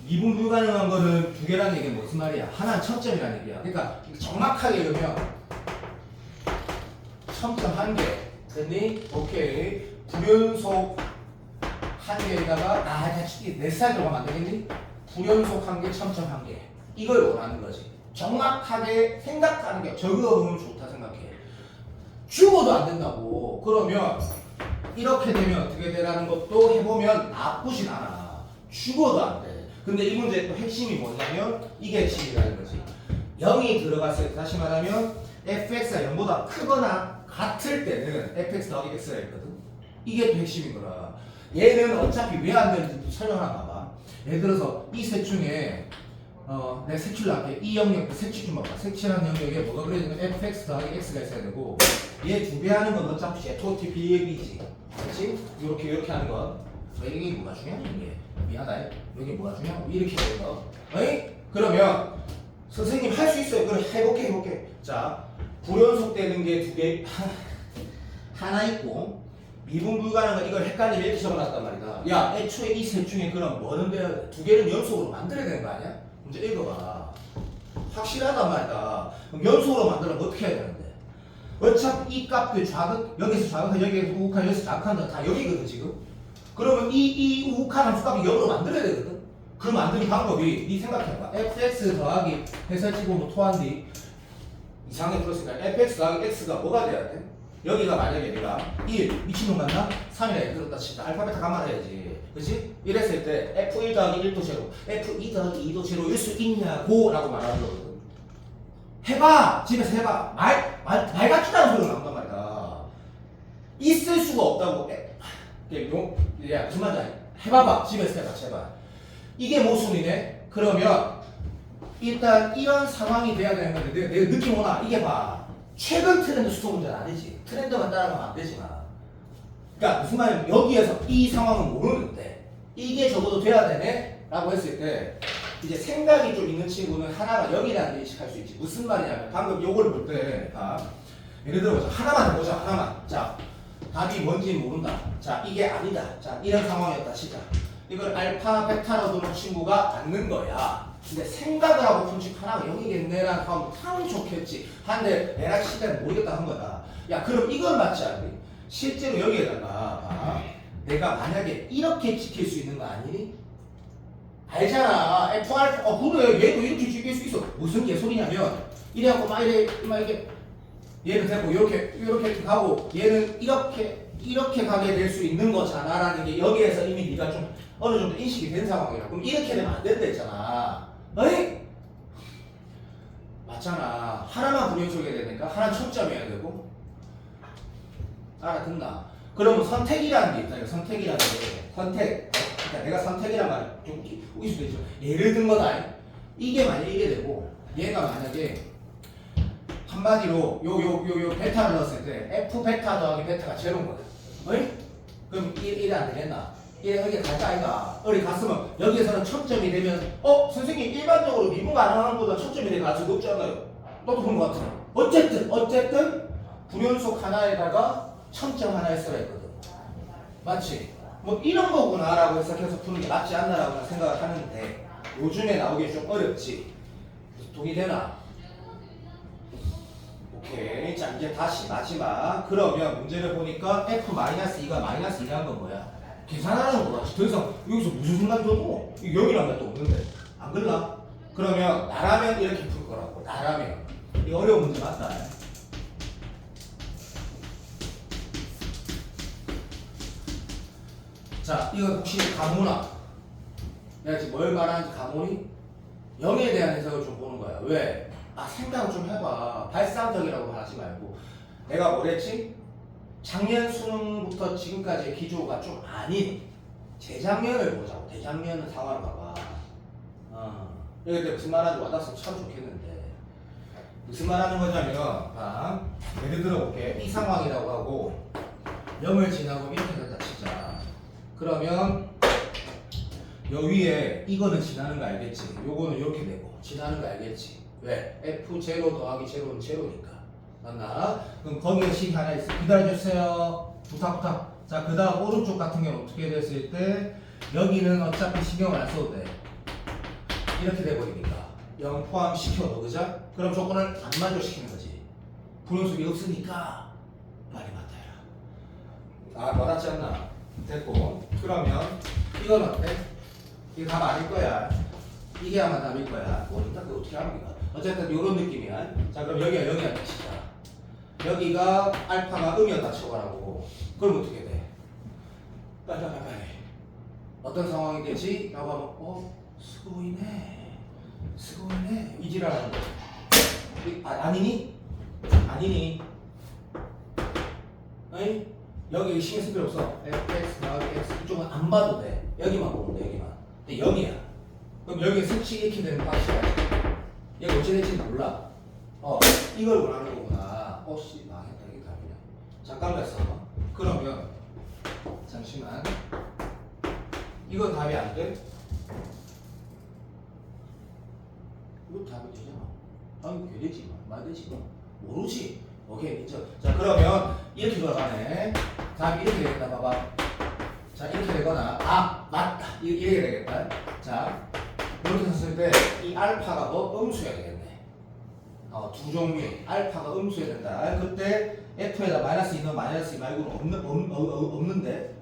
[SPEAKER 1] 미분 불가능한 거는 두 개라는 얘기는 무슨 말이야? 하나는 첨점이라는 얘기야. 그러니까 정확하게 그러면 첨점 한 개. 됐니? 오케이. 불연속 한 개에다가 내 스타일 들어가면 안 되겠니? 불연속 한 개, 첨점 한 개. 이걸 원하는 거지. 정확하게 생각하는 게 적어보면 좋다 생각해. 죽어도 안 된다고. 그러면 이렇게 되면 어떻게 되라는 것도 해보면 나쁘진 않아. 죽어도 안 돼. 근데 이 문제의 또 핵심이 뭐냐면 이게 핵심이라는 거지. 0이 들어갔을 때 다시 말하면 fx가 0보다 크거나 같을 때는 fx 더하기 x가 있거든. 이게 또 핵심인 거라. 얘는 어차피 왜 안 되는지 설명하나 봐봐. 예를 들어서 이 셋 중에 내가 색칠로 할게. 이 영역, 색칠 좀 봐봐. 색칠한 영역에 뭐가 그려지면 fx 더하기 x가 있어야 되고 얘 두 배 하는 건 어차피 FOT BAB지. 그렇지? 이렇게 하는 건 이게 뭐가 중요해? 이게 미안하다. 여기 뭐가 중요하고 이렇게 되는 거. 어이? 그러면 선생님 할 수 있어요. 그럼 해볼게. 자, 불연속되는 게 두 개 하나 있고 미분 불가능한 이걸 헷갈리면 이렇게 적어놨단 말이다. 야, 애초에 이 셋 중에 그럼 뭐는 돼야 돼? 두 개는 연속으로 만들어야 되는 거 아니야? 문제 읽어봐. 확실하단 말이다. 그럼 연속으로 만들면 어떻게 해야 되는데? 어차피 이 값들 좌극, 여기서 좌극한, 여기서 우극한, 여기서 좌극한 다 여기거든 지금. 그러면 이 우극한 함수값이 0으로 만들어야 되거든. 그 만드는 방법이 네 생각해봐. fx 더하기 해설지분모 토한 뒤 이상하게 풀었으니까 fx 더하기 x가 뭐가 돼야 돼? 여기가 만약에 내가 1 미친놈 같나? 3이라 들었다 치다 알파벳 감만 해야지. 그치? 이랬을 때 f1 더하기 1도 제로 f2 더하기 2도 제로일 수 있냐고 라고 말하는 거거든. 해봐! 집에서 해봐. 말 같지도 않은 소리가 나온단 말이야. 있을 수가 없다고. 야, 무슨 말인지 알지? 해봐봐. 집에서 해봐, 제발. 이게 모순이네? 그러면 일단 이런 상황이 돼야 되는 건데 내가 느낌 오나? 이게 봐. 최근 트렌드 수도 문제는 아니지. 트렌드만 따라가면 안 되지만. 그러니까 무슨 말이냐면 여기에서 이 상황은 모르는데 이게 적어도 돼야 되네? 라고 했을 때 이제 생각이 좀 있는 친구는 하나가 0이라는 게 인식할 수 있지. 무슨 말이냐면 방금 요거를 볼 때 예를 들어보자. 하나만 해보자. 하나만. 자, 답이 뭔지 모른다. 자, 이게 아니다. 자, 이런 상황이었다 치자. 이걸 알파, 베타로 두는 친구가 맞는 거야. 근데 생각을 하고 품식 하나가 0이겠네라는 하면 참 좋겠지. 한데 내가 시간 모르겠다 한 거다. 야, 그럼 이건 맞지 않니? 실제로 여기에다가 내가 만약에 이렇게 지킬 수 있는 거 아니니? 알잖아. F알 그래. 얘도 이렇게 지킬 수 있어. 무슨 개소리냐면 이래갖고 막 이게 얘는 되고 이렇게 가고 얘는 이렇게 가게 될 수 있는 거잖아라는 게 여기에서 이미 네가 좀 어느 정도 인식이 된 상황이라. 그럼 이렇게 되면 안 된다 했잖아. 어이? 맞잖아. 하나만 불연속해야 되니까 하나 첨점이어야 되고. 알아듣나? 그러면 선택이라는 게 있다. 이거 선택이라는 게 선택. 그러니까 내가 선택이란 말이 좀 웃길 수도 있죠. 예를 든 거다. 이게 만약에 이게 되고 얘가 만약에 한마디로 요 베타를 넣었을 때 F 베타 더하기 베타가 제로인 거야. 어이? 그럼 이래 안 되겠나? 여기 갈까 아이가? 어디 갔으면 여기에서는 첨점이 되면 선생님 일반적으로 미분 가능한 것보다 첨점이 될 가능성이 높지 않아요? 너도 그런 것 같아. 어쨌든 불연속 하나에다가 첨점 하나 했어야 했거든. 맞지? 뭐 이런 거구나 라고 해석해서 푸는 게 맞지 않나 라고 생각을 하는데 요즘에 나오기 좀 어렵지. 동의되나? 오케이. 자, 이제 다시 마지막. 그러면 문제를 보니까 F-2가 마이너스 2란 건 뭐야? 계산하는 거 같지. 더 이상 여기서 무슨 생각이 들고? 이거 0이란 말도 없는데. 안 그럴라? 그러면 나라면 이렇게 풀 거라고. 나라면. 이거 어려운 문제 맞다. 자, 이거 혹시 가모나? 내가 지금 뭘 말하는지 가모니? 0에 대한 해석을 좀 보는 거야. 왜? 생각을 좀 해봐. 발상적이라고 하지 말고. 내가 뭐랬지? 작년 수능부터 지금까지의 기조가 좀 아닌 재작년을 보자고. 재작년 상황을 봐봐. 이럴 때 무슨 말하는지 와닿았으면 참 좋겠는데. 무슨 말하는 거냐면, 예를 들어볼게. 이 상황이라고 하고 0을 지나고 이렇게 됐다 치자. 그러면 여 위에 이거는 지나는 거 알겠지? 요거는 이렇게 되고 지나는 거 알겠지? 왜? F0 더하기 제로는 제로니까. 맞나? 그럼 거기에 식 하나 있어. 기다려주세요. 부탁. 자, 그 다음 오른쪽 같은 경우는 어떻게 됐을 때 여기는 어차피 신경을 안 써도 돼. 이렇게 돼버리니까 0 포함시켜도 그죠? 그럼 조건을 안 만족시키는 거지. 불연속이 없으니까 빨리 맞다 해라. 아 와닿지 않나? 됐고 그러면 이건 어때? 이거 답 아닐 거야. 이게 아마 답일 거야. 뭐 일단 그 어떻게 합니까? 어쨌든 이런 느낌이야. 자 그럼 여기가 0이었다 치자. 여기가 알파가 음이었다 쳐보라고. 그럼 어떻게 돼? 빨리. 어떤 상황이 되지? 라고 하면 스고이네 이지라는 거. 아니니? 아니? 여기 신경 쓸 필요 없어. fx 더하기 x 이쪽은 안 봐도 돼. 여기만 보면 돼. 여기만. 근데 0이야. 그럼 여기 색치 이렇게 되는 방식이야. 얘가 어찌 될지 몰라. 이걸 원하는 거구나. 씨 망했다. 이게 답이네. 잠깐만 있어. 그러면 잠시만. 이건 답이 안 돼? 이거 답이 되잖아. 이거 되지 말 되지 모르지. 오케이 인정. 자 그러면 이렇게 돌아가네. 답이 이렇게 되겠다. 봐봐. 자 이렇게 되거나 맞다 이렇게 되겠다. 자 이렇게 썼을 때 이 알파가 음수여야 되겠네. 두 종류의 알파가 음수여야 된다. 그때 f에다 마이너스 2는 마이너스 2 말고는 없는데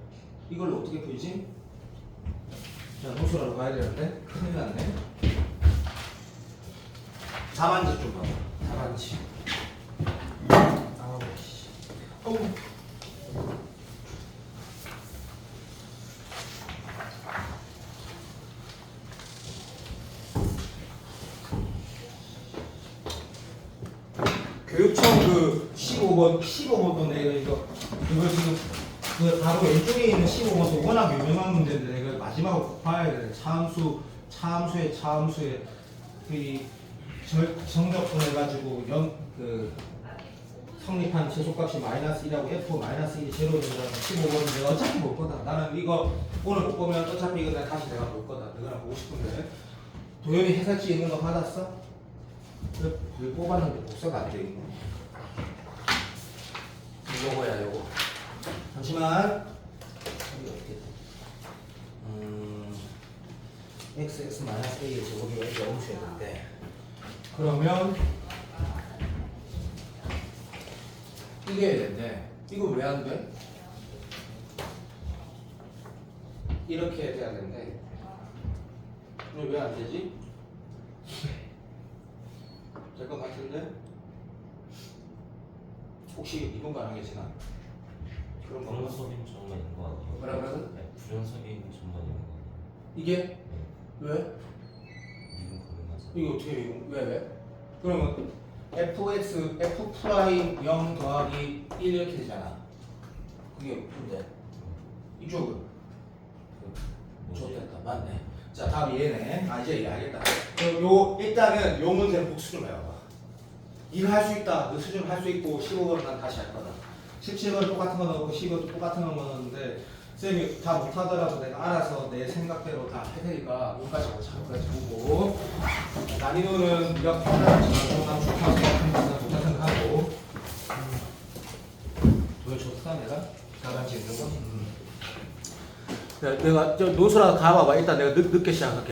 [SPEAKER 1] 이걸 어떻게 풀지? 자 노수라로 가야 되는데 큰일 났네. 답안지 좀 봐봐. 답안지. 교육청 그 15번도 내가 그거 지금 그 바로 왼쪽에 있는 15번도 워낙 유명한 문제인데 내가 마지막으로 꼭 봐야 돼. 차함수의 그 정적분 해가지고 그 성립한 최소값이 마이너스 1하고 f 마이너스 1이 제로 되는 15번은 내가 어차피 볼 거다. 나는 이거 오늘 못 보면 어차피 이거 내가 다시 내가 볼 거다. 내가 보고 싶은데 도현이 해설지 있는 거 받았어? 왜 뽑았는데 복사가 안 돼 있네. 요거야 요거. 잠시만. 이게 어떻게 돼? x 마이너스 a의 제곱이 왜 음수야 되는데 그러면 이게 해야 되는데 이거 왜 안 돼? 이렇게 돼야 되는데 왜 안 되지? 될 것 같은데 혹시 이동 가능해지나? 그런 거
[SPEAKER 2] 불연속인 정말 있는 거 아니에요?
[SPEAKER 1] 뭐라?
[SPEAKER 2] 네, 불연속인 정말 있는 거 아니에요?
[SPEAKER 1] 이게
[SPEAKER 2] 네.
[SPEAKER 1] 왜?
[SPEAKER 2] 미분 가능하죠.
[SPEAKER 1] 이거 어떻게 미분? 왜? 그러면 fx f 프라임 0 더하기 1 이렇게 되잖아. 그게 뭔데? 이쪽은 좋겠다. 맞네. 자 다음 얘네. 이제 얘 알겠다. 요 일단은 요 문제는 복수 좀 해봐. 이거 할 수 있다. 그 수준 할 수 있고 15번은 난 다시 할 거다. 17번 똑같은 거 넣고 12번 똑같은 거 넣었는데 쌤이 다 못하더라도 내가 알아서 내 생각대로 다 해드리니까 여기까지 오고 저기까지 오고 난이도는 네가 판단하지 말고 난 좋다고 생각하는 좋다 생각하고 왜 좋다 내가? 가만히 있는 거? 내가 저 노수라 가봐봐. 일단 내가 늦게 시작할게.